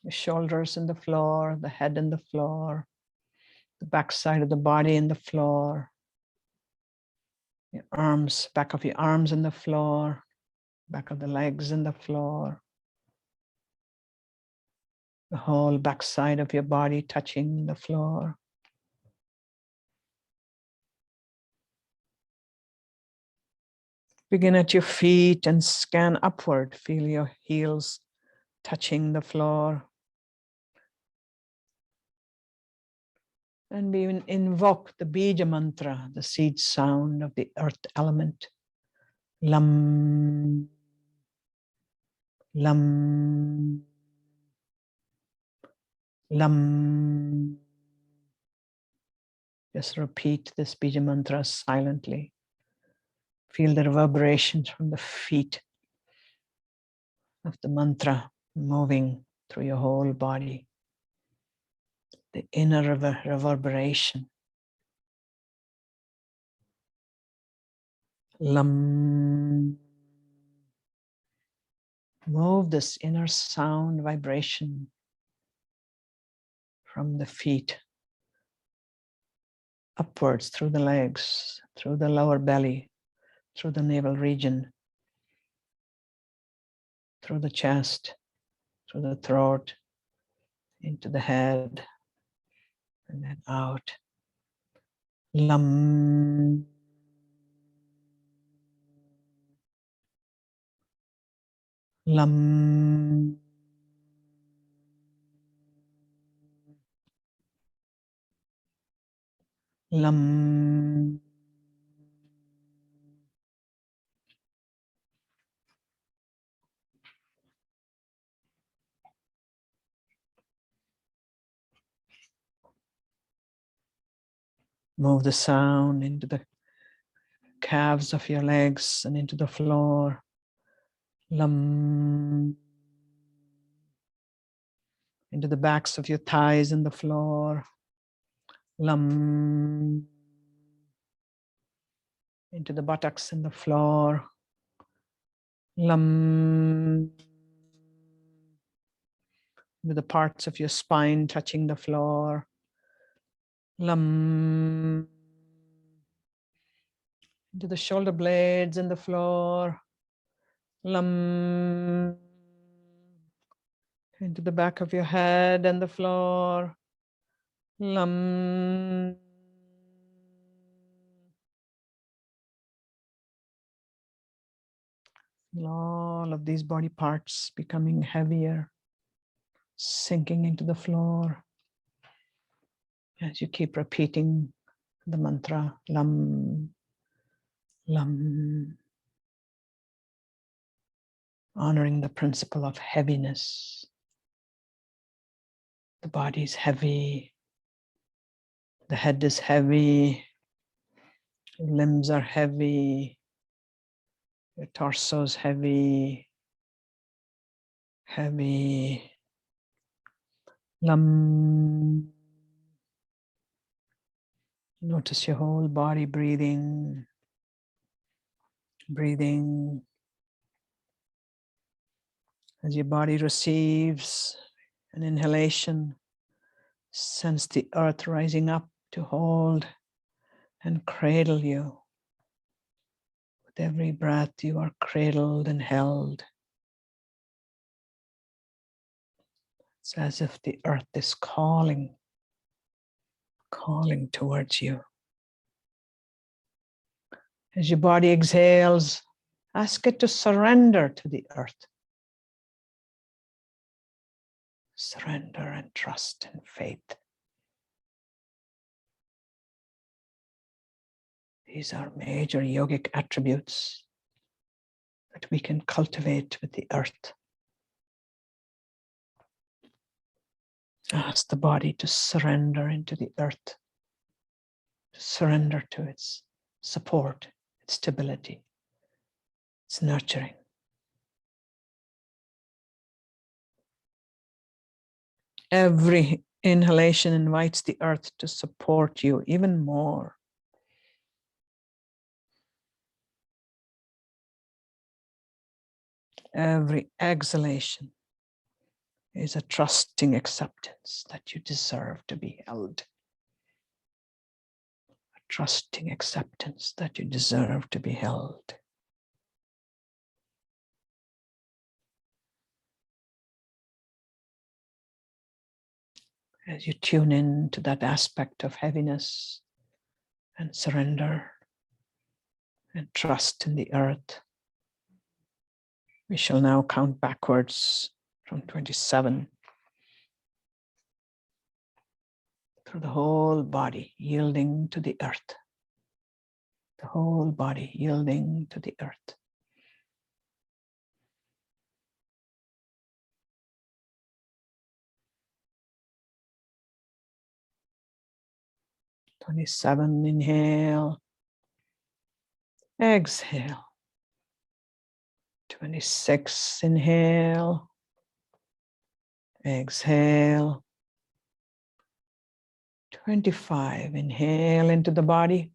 F: The shoulders in the floor, the head in the floor, the back side of the body in the floor. Your arms, back of your arms in the floor, back of the legs in the floor. The whole back side of your body touching the floor. Begin at your feet and scan upward. Feel your heels touching the floor. And we invoke the Bija mantra, the seed sound of the earth element. Lam, lam, lam. Just repeat this Bija mantra silently. Feel the reverberations from the feet of the mantra moving through your whole body. The inner reverberation. Lam. Move this inner sound vibration from the feet upwards through the legs, through the lower belly, through the navel region, through the chest, through the throat, into the head, and then out. Lam. Lam. Lam. Move the sound into the calves of your legs and into the floor. Lam. into the backs of your thighs and the floor. Lam. Into the buttocks and the floor. Lam. Into the parts of your spine touching the floor. Lam. Into the shoulder blades and the floor. Lam. Into the back of your head and the floor. Lam. All of these body parts becoming heavier, sinking into the floor as you keep repeating the mantra Lam, Lam, honoring the principle of heaviness. The body is heavy, the head is heavy, limbs are heavy, your torso is heavy, heavy. Lam. Notice your whole body breathing, breathing. As your body receives an inhalation, sense the earth rising up to hold and cradle you. With every breath, you are cradled and held. It's as if the earth is calling towards you. As your body exhales, ask it to surrender to the earth. Surrender and trust and faith. These are major yogic attributes that we can cultivate with the earth. Ask the body to surrender into the earth, to surrender to its support, its stability, its nurturing. Every inhalation invites the earth to support you even more. Every exhalation is a trusting acceptance that you deserve to be held. A trusting acceptance that you deserve to be held. As you tune in to that aspect of heaviness and surrender and trust in the earth, we shall now count backwards from 27 through the whole body, yielding to the earth. The whole body yielding to the earth. "27, inhale, exhale. 26, inhale, exhale. 25, inhale into the body,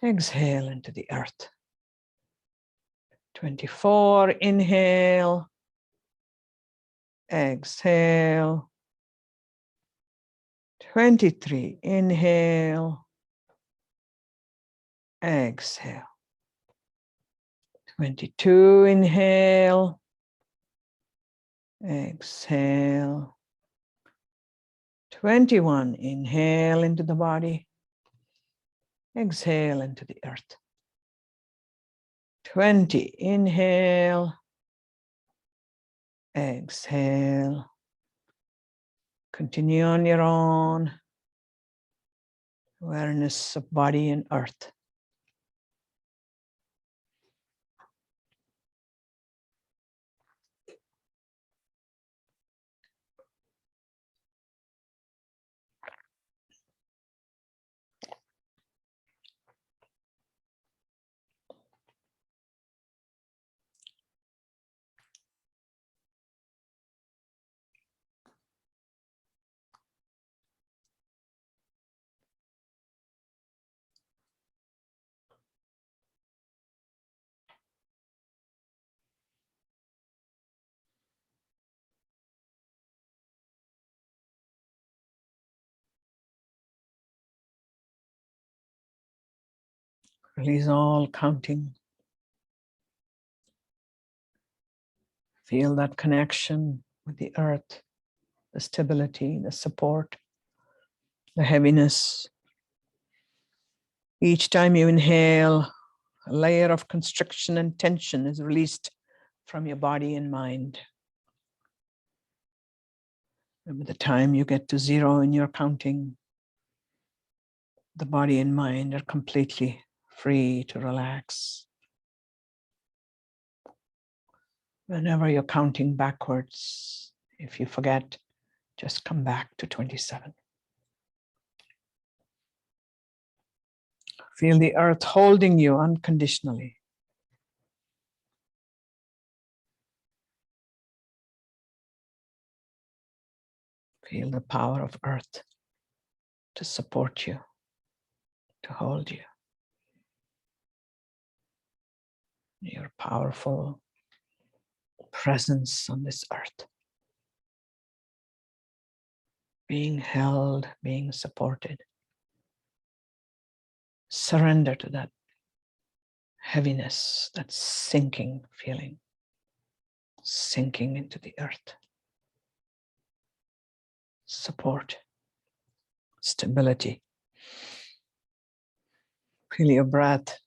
F: exhale into the earth. 24, inhale, exhale. 23, inhale, exhale. 22, inhale, exhale. 21, inhale into the body, exhale into the earth. 20, inhale, exhale. Continue on your own. Awareness of body and earth. Release all counting. Feel that connection with the earth, the stability, the support, the heaviness. Each time you inhale, a layer of constriction and tension is released from your body and mind. And by the time you get to 0 in your counting, the body and mind are completely free to relax. Whenever you're counting backwards, if you forget, just come back to 27. Feel the earth holding you unconditionally. Feel the power of earth to support you, to hold you. Your powerful presence on this earth. Being held, being supported. Surrender to that heaviness, that sinking feeling, sinking into the earth. Support, stability. Feel your breath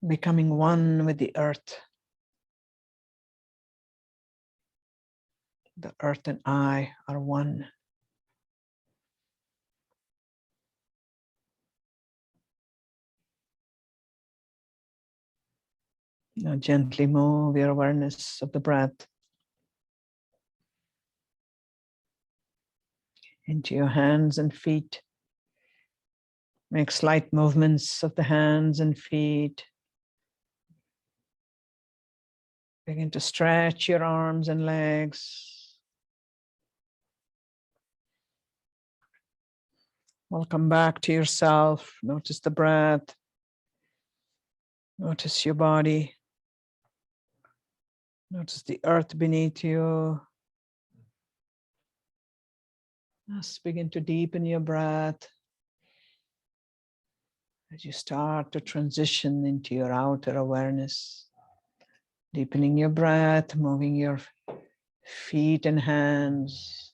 F: becoming one with the earth. The earth and I are one. Now gently move your awareness of the breath into your hands and feet. Make slight movements of the hands and feet. Begin to stretch your arms and legs. Welcome back to yourself. Notice the breath. Notice your body. Notice the earth beneath you. Just begin to deepen your breath as you start to transition into your outer awareness. Deepening your breath, moving your feet and hands.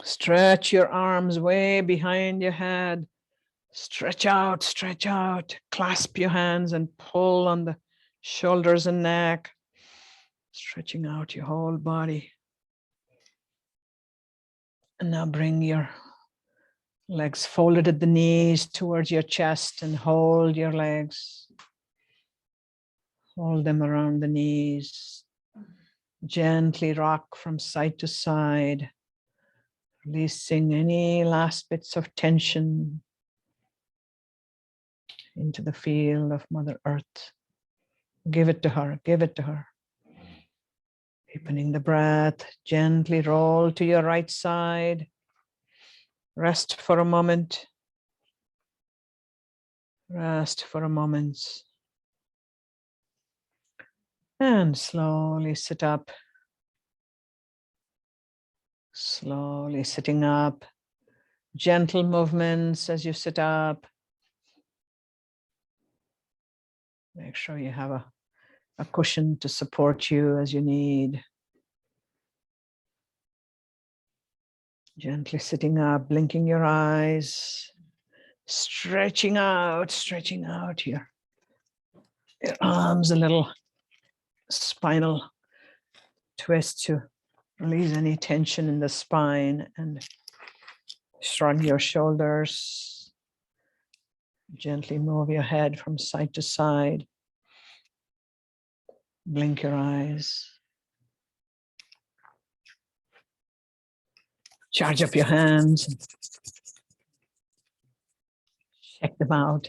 F: Stretch your arms way behind your head. Stretch out, clasp your hands and pull on the shoulders and neck, stretching out your whole body. And now bring your legs folded at the knees towards your chest and hold your legs. Hold them around the knees. Gently rock from side to side, releasing any last bits of tension into the field of Mother Earth. Give it to her, give it to her. Deepening the breath, gently roll to your right side. Rest for a moment. Rest for a moment. And slowly sit up. Slowly sitting up. Gentle movements as you sit up. Make sure you have a cushion to support you as you need. Gently sitting up, blinking your eyes, stretching out your arms, a little spinal twist to release any tension in the spine, and shrug your shoulders. Gently move your head from side to side. Blink your eyes. Charge up your hands. Check them out.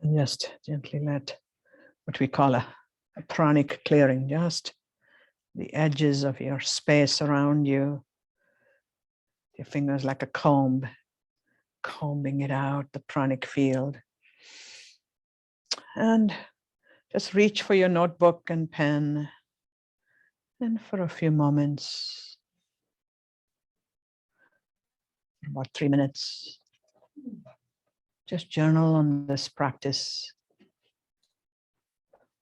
F: And just gently let what we call a pranic clearing, just the edges of your space around you. Your fingers like a comb, combing it out, the pranic field. And just reach for your notebook and pen. And for a few moments, about 3 minutes, just journal on this practice.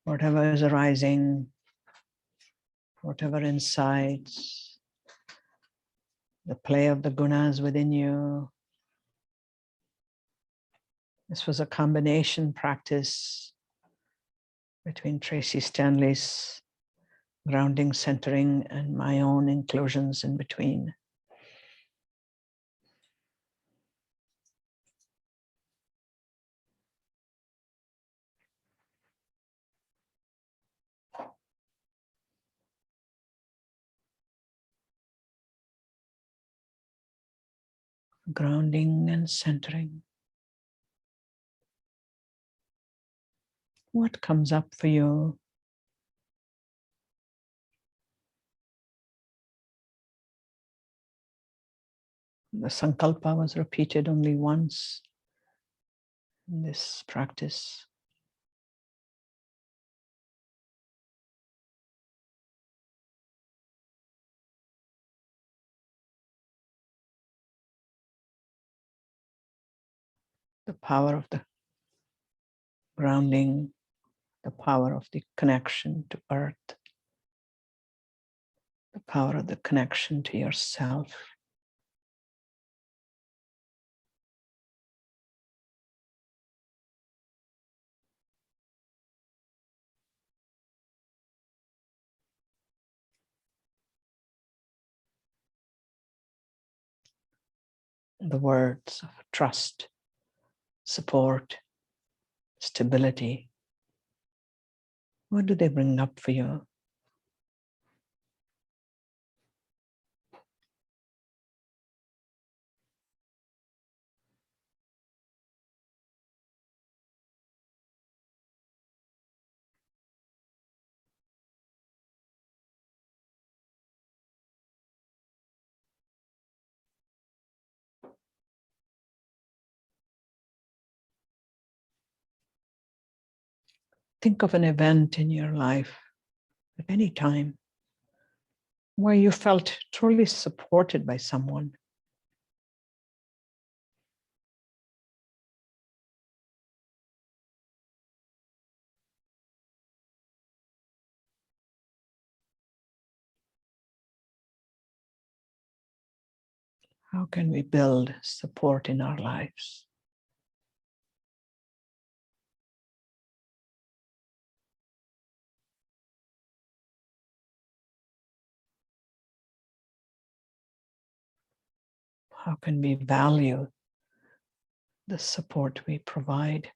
F: Whatever is arising, whatever insights, the play of the gunas within you. This was a combination practice between Tracee Stanley's grounding, centering, and my own inclusions in between. Grounding and centering. What comes up for you? The sankalpa was repeated only once in this practice. The power of the grounding, the power of the connection to earth, the power of the connection to yourself. The words of trust, support, stability. What do they bring up for you? Think of an event in your life at any time where you felt truly supported by someone. How can we build support in our lives? How can we value the support we provide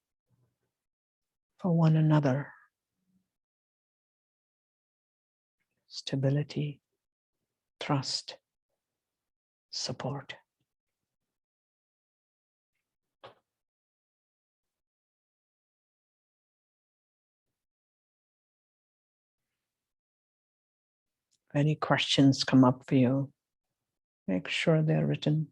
F: for one another? Stability, trust, support. If any questions come up for you, make sure they're written.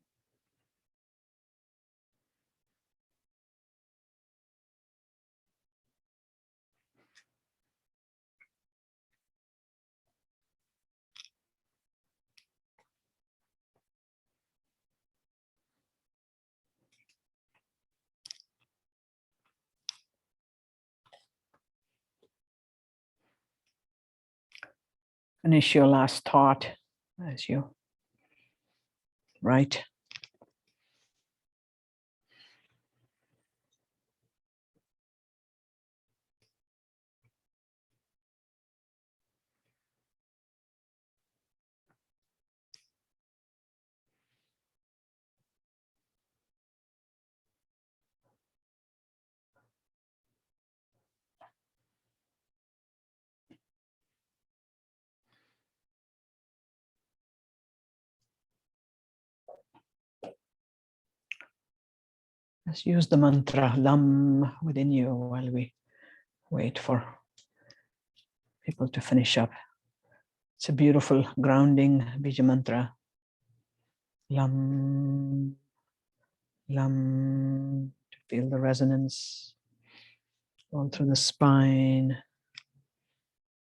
F: Finish your last thought as you write. Just use the mantra Lam within you while we wait for people to finish up. It's a beautiful grounding bija mantra. Lam, Lam, to feel the resonance all through the spine,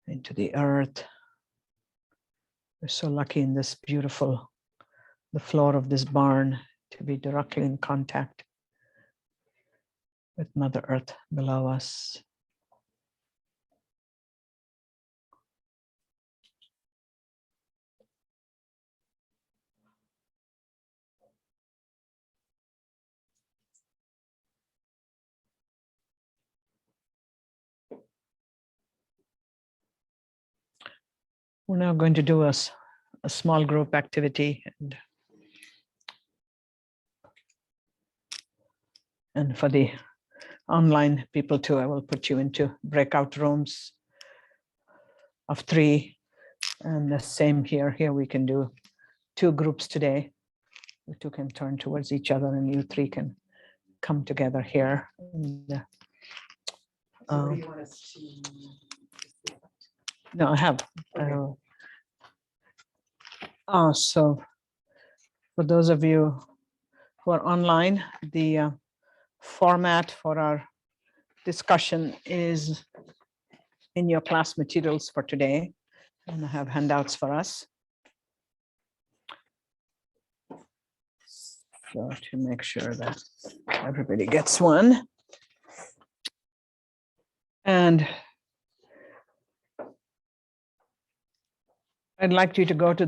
F: into the earth, We're so lucky in this beautiful, the floor of this barn to be directly in contact with Mother Earth below us. We're now going to do a small group activity, and for the online people too, I will put you into breakout rooms of 3, and the same here. Here we can do 2 groups today. You 2 can turn towards each other, and you 3 can come together here. And, no, I have. So for those of you who are online, the format for our discussion is in your class materials for today, and I have handouts for us. So to make sure that everybody gets one. And I'd like you to go to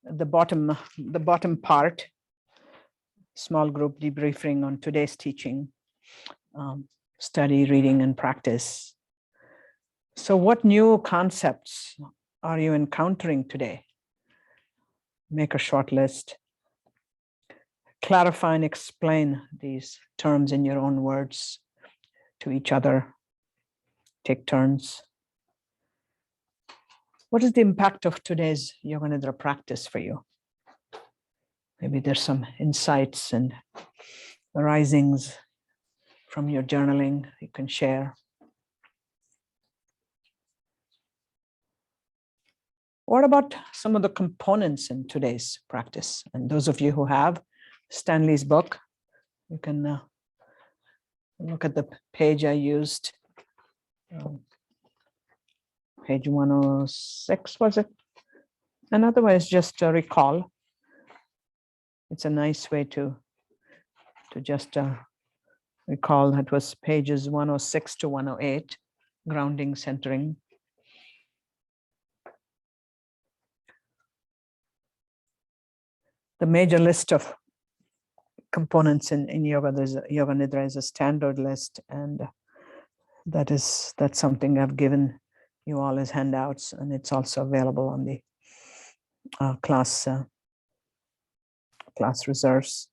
F: the bottom part, small group debriefing on today's teaching, study, reading, and practice. So what new concepts are you encountering today? Make a short list. Clarify and explain these terms in your own words to each other. Take turns. What is the impact of today's Yoga Nidra practice for you? Maybe there's some insights and arisings from your journaling you can share. What about some of the components in today's practice? And those of you who have Stanley's book, you can look at the page I used. Page 106, was it? And otherwise, just recall. It's a nice way to just recall. That was pages 106 to 108, grounding, centering. The major list of components in yoga, there's Yoga Nidra is a standard list, and that's something I've given you all as handouts, and it's also available on the class reserves.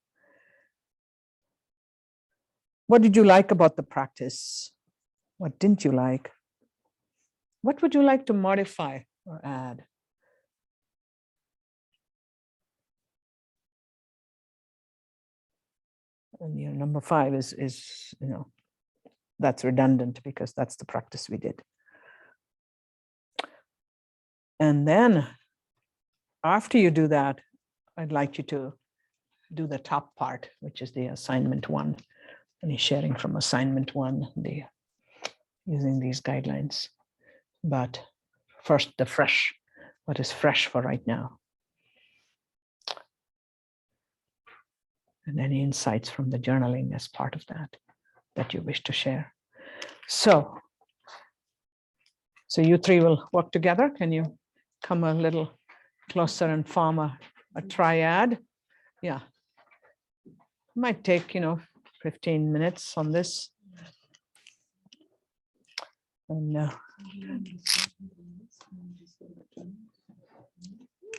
F: What did you like about the practice? What didn't you like? What would you like to modify or add? And number 5 is that's redundant because that's the practice we did. And then after you do that, I'd like you to do the top part, which is the assignment 1. And sharing from assignment 1, using these guidelines. But first, the fresh, what is fresh for right now? And any insights from the journaling as part of that you wish to share. So you 3 will work together. Can you come a little closer and form a triad? Yeah. Might take, 15 minutes on this. And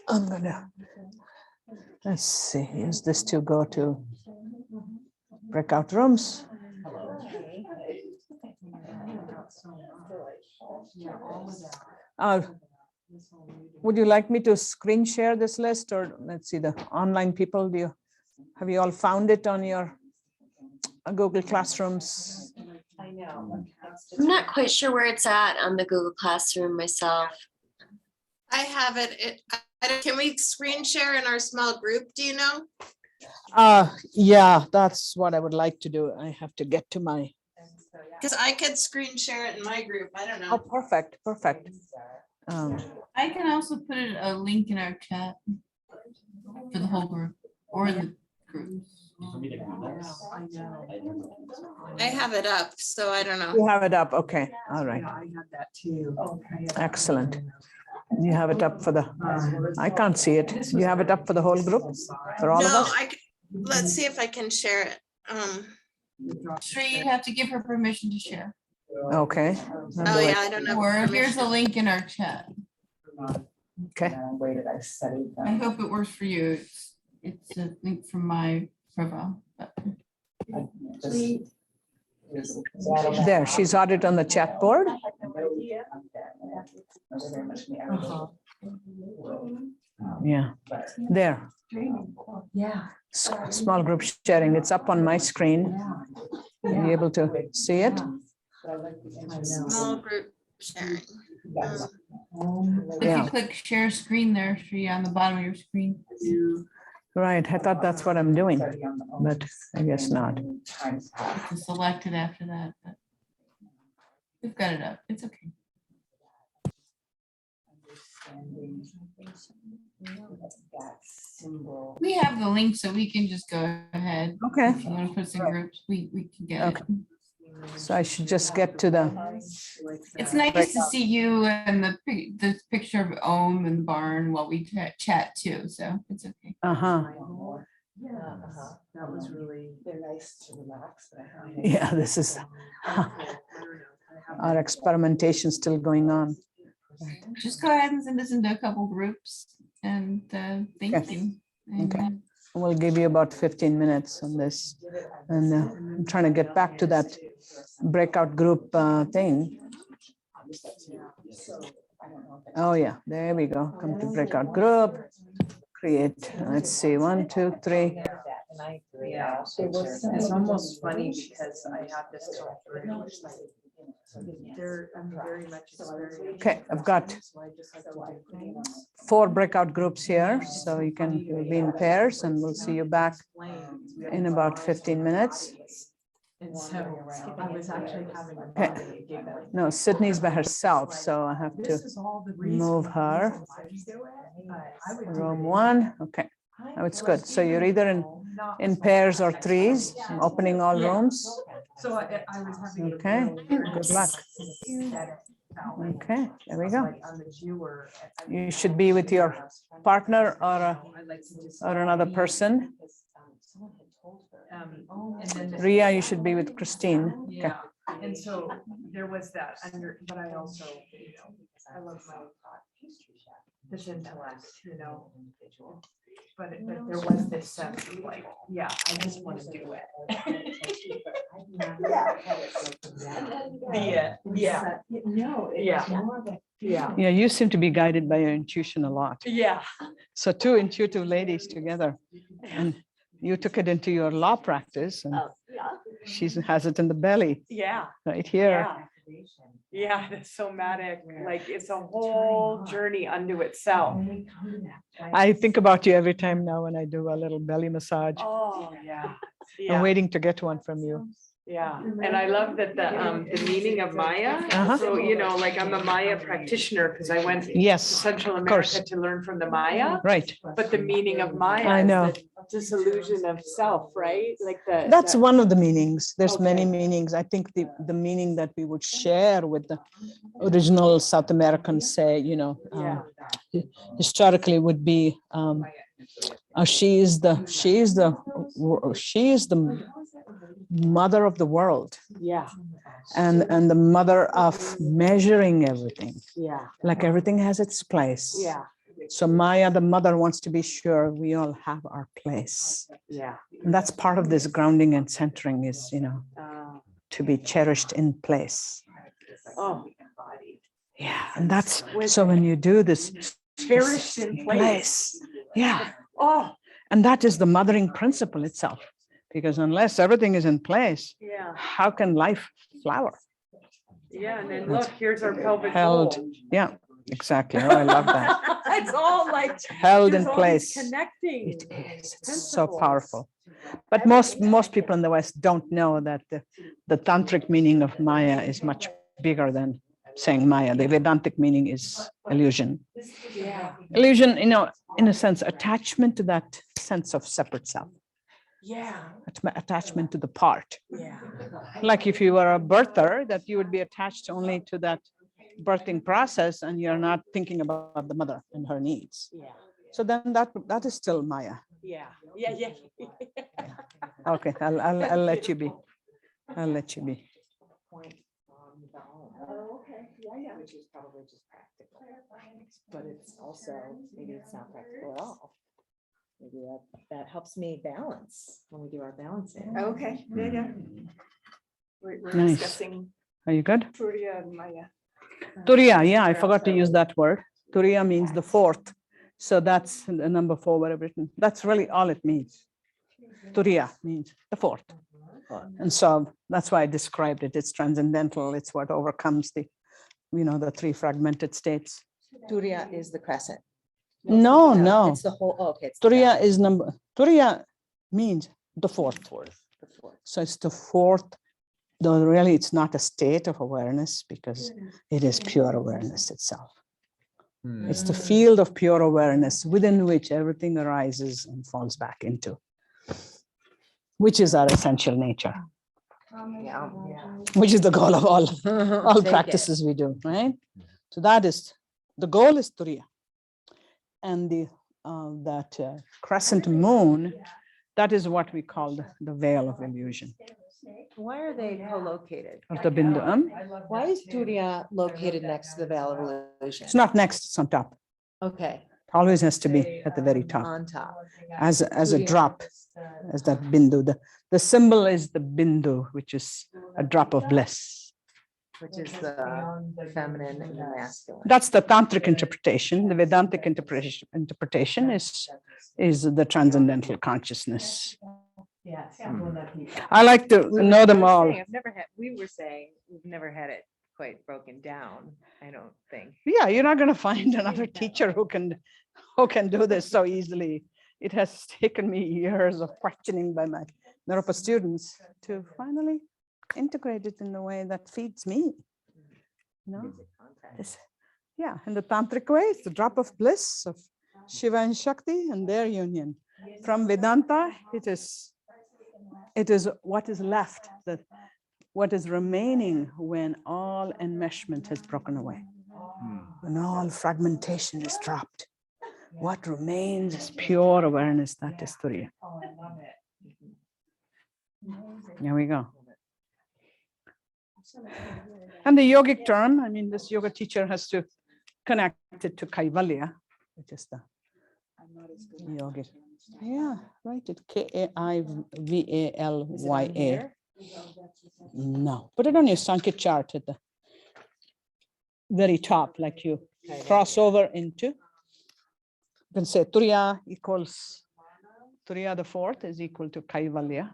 F: I'm gonna, let's see, use this to go to breakout rooms. Would you like me to screen share this list, or let's see, the online people, have you all found it on your Google Classrooms?
K: I know. I'm not quite sure where it's at on the Google Classroom myself.
H: I have it. Can we screen share in our small group? Do you know?
F: Yeah, that's what I would like to do. I have to get to my.
H: Because I could screen share it in my group. I don't know.
F: Oh, perfect.
M: I can also put a link in our chat for the whole group or in the group.
H: I have it up, so I don't know.
F: You have it up, okay, all right,
E: I had that too.
F: excellent. You have it up for the, I can't see it. You have it up for the whole group, for all of
H: No,
F: us?
H: let's see if I can share it.
M: Sree, you have to give her permission to share.
F: Okay.
H: Oh yeah, I don't know.
M: Or here's a link in our chat.
F: Okay.
M: I hope it works for you. It's a link from my profile. But
F: There, she's got it on the chat board. Yeah, there.
E: Yeah.
F: Small group sharing, it's up on my screen. Are you able to see it?
H: Small group sharing.
M: if
F: Yeah.
M: you click share screen there, Sree, on the bottom of your screen.
F: Right, I thought that's what I'm doing, but I guess not.
M: To select it after that. But we've got it up. It's okay. We have the link, so we can just go ahead.
F: Okay.
M: If you want to put us in groups, we can get it.
F: Okay. So I should just get to the,
M: It's nice to see you and the picture of Ohm and the barn while we chat too, so it's okay.
F: uh-huh,
E: That was really, they're nice to relax.
F: yeah, this is our experimentation still going on.
M: Just go ahead and send us into a couple groups and thank
F: Okay.
M: you.
F: Okay.
M: And,
F: We'll give you about 15 minutes on this. And I'm trying to get back to that breakout group thing. Oh yeah, there we go. Come to breakout group, create, let's see, 1, 2, 3.
E: Yeah, it's almost funny because I have this. I'm very much experienced.
F: Okay, I've got 4 breakout groups here, so you can be in pairs and we'll see you back in about 15 minutes.
E: And so I was actually having a
F: Okay.
E: body giggling.
F: No, Sydney's by herself, so I have to
E: This is all the reason
F: move her.
E: why we do it, but I would do
F: Room
E: it
F: 1, okay. Oh, it's good. So you're either in pairs or threes, I'm opening all rooms.
E: So I was having.
F: Okay, good luck. Okay, there we go. You should be with your partner or another person. Ria, you should be with Christine. Okay.
E: Yeah, and so there was that but I also, I love my pastry chef, this intellect, but there was this sense of like, yeah, I just want to do it.
F: Yeah, you seem to be guided by your intuition a lot.
E: Yeah.
F: So 2 intuitive ladies together, and you took it into your law practice, and she has it in the belly.
N: Yeah.
F: Right here.
N: Yeah, that's somatic. Like it's a whole journey unto itself.
F: I think about you every time now when I do a little belly massage.
N: Oh, yeah.
F: I'm
N: Yeah.
F: waiting to get one from you.
N: Yeah, and I love that the meaning of Maya.
F: Uh-huh.
N: So, like I'm a Maya practitioner because I went to
F: Yes,
N: Central
F: of course.
N: America to learn from the Maya.
F: Right.
N: But the meaning of Maya
F: I
N: is
F: know.
N: the dissolution of self, right? Like
F: That's one of the meanings. There's many meanings. I think the meaning that we would share with the original South Americans say, historically would be, she is the mother of the world.
N: Yeah.
F: And the mother of measuring everything.
N: Yeah.
F: Like everything has its place.
N: Yeah.
F: So Maya, the mother, wants to be sure we all have our place.
N: Yeah.
F: And that's part of this grounding and centering is, to be cherished in place.
N: Oh.
F: Yeah. And that's, so when you do this.
N: Cherished in place.
F: Yeah.
N: Oh.
F: And that is the mothering principle itself. Because unless everything is in place,
N: Yeah.
F: how can life flower?
N: Yeah, and then look, here's our pelvic
F: Held,
N: bowl.
F: yeah, exactly. Oh, I love that.
N: It's all like
F: Held in
N: there's all these
F: place.
N: Connecting.
F: It is, it's so powerful. But most people in the West don't know that the tantric meaning of Maya is much bigger than saying Maya. The Vedantic meaning is illusion.
N: Yeah.
F: Illusion, in a sense, attachment to that sense of separate self.
N: Yeah.
F: Attachment to the part.
N: Yeah.
F: Like if you were a birther, that you would be attached only to that birthing process and you're not thinking about the mother and her needs.
N: Yeah.
F: So then that is still Maya.
N: Yeah. Yeah.
F: Okay, I'll let you be. I'll let you be.
E: Point on the home.
B: Okay, yeah.
E: Which is probably just practical, but it's also, maybe it's not practical at all. Maybe that helps me balance when we do our balancing.
B: Okay, yeah.
D: We're
F: Nice.
D: discussing
F: Are you good?
D: Turiya and Maya.
F: Turiya, yeah, I forgot to use that word. Turiya means the fourth. So that's the number 4 where I've written. That's really all it means. Turiya means the fourth. And so that's why I described it. It's transcendental. It's what overcomes the 3 fragmented states.
E: Turiya is the crescent.
F: No.
E: It's the whole, okay. It's the
F: Turiya is Turiya means the fourth.
E: The fourth.
F: So it's the fourth, though really it's not a state of awareness because it is pure awareness itself. It's the field of pure awareness within which everything arises and falls back into, which is our essential nature,
E: Yeah.
F: which is the goal of all
E: Take it.
F: practices we do, right? So that is, the goal is Turiya. And that crescent moon, that is what we call the veil of illusion.
E: Why are they co-located?
F: Of the bindu.
E: Why is Turiya located next to the Veil of Illusion?
F: It's not next, it's on top.
E: Okay,
F: It always has to be at the very top,
E: on top.
F: as a drop, as that bindu. The symbol is the bindu, which is a drop of bliss.
E: Which is the feminine and the masculine.
F: That's the tantric interpretation. The Vedantic interpretation is the transcendental consciousness.
E: Yes.
F: I like to know them all.
E: We were saying, we've never had it quite broken down, I don't think.
F: Yeah, you're not going to find another teacher who can do this so easily. It has taken me years of questioning by my Naropa students to finally integrate it in a way that feeds me. Yeah, in the tantric way, it's the drop of bliss of Shiva and Shakti and their union. From Vedanta, it is what is left, what is remaining when all enmeshment has broken away, when all fragmentation is dropped. What remains is pure awareness, that is Turiya. There we go. And the yogic term, I mean, this yoga teacher has to connect it to Kaivalya, which is the yogic. Yeah, write it Kaivalya. No, put it on your Sankhya chart at the very top, like you cross over into. You can say Turiya equals, Turiya the fourth is equal to Kaivalya.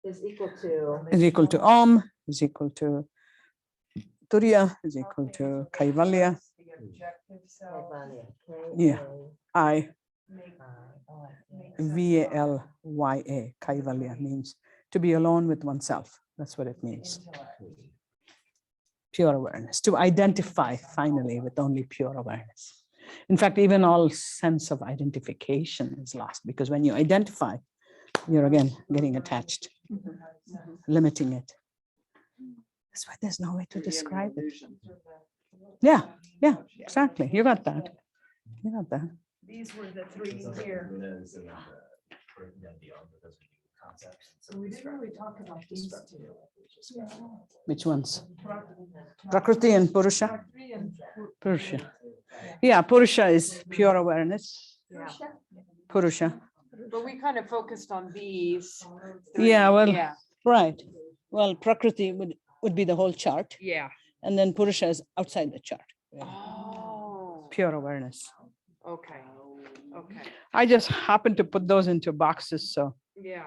E: Is equal to.
F: Is equal to Om, is equal to Turiya, is equal to Kaivalya. Yeah, Kaivalya. Kaivalya means to be alone with oneself. That's what it means. Pure awareness, to identify finally with only pure awareness. In fact, even all sense of identification is lost because when you identify, you're again getting attached, limiting it. That's why there's no way to describe it. Yeah, exactly. You got that. You got that.
B: These were the 3 here. So we didn't really talk about these 2.
F: Which ones? Prakriti and Purusha? Purusha. Yeah, Purusha is pure awareness.
N: Yeah.
F: Purusha.
N: But we kind of focused on these.
F: Yeah, well,
N: Yeah.
F: right. Well, Prakriti would be the whole chart.
N: Yeah.
F: And then Purusha is outside the chart.
N: Oh,
F: Pure awareness.
N: okay. Okay.
F: I just happened to put those into boxes, so
N: Yeah.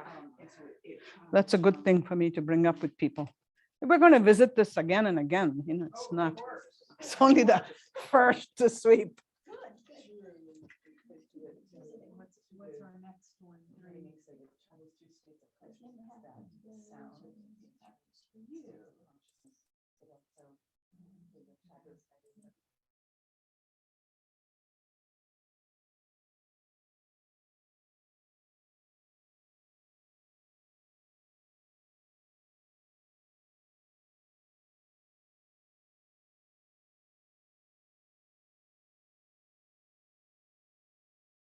F: that's a good thing for me to bring up with people. We're going to visit this again and again. It's not, it's only the first to sweep.
E: What's our next one? Three.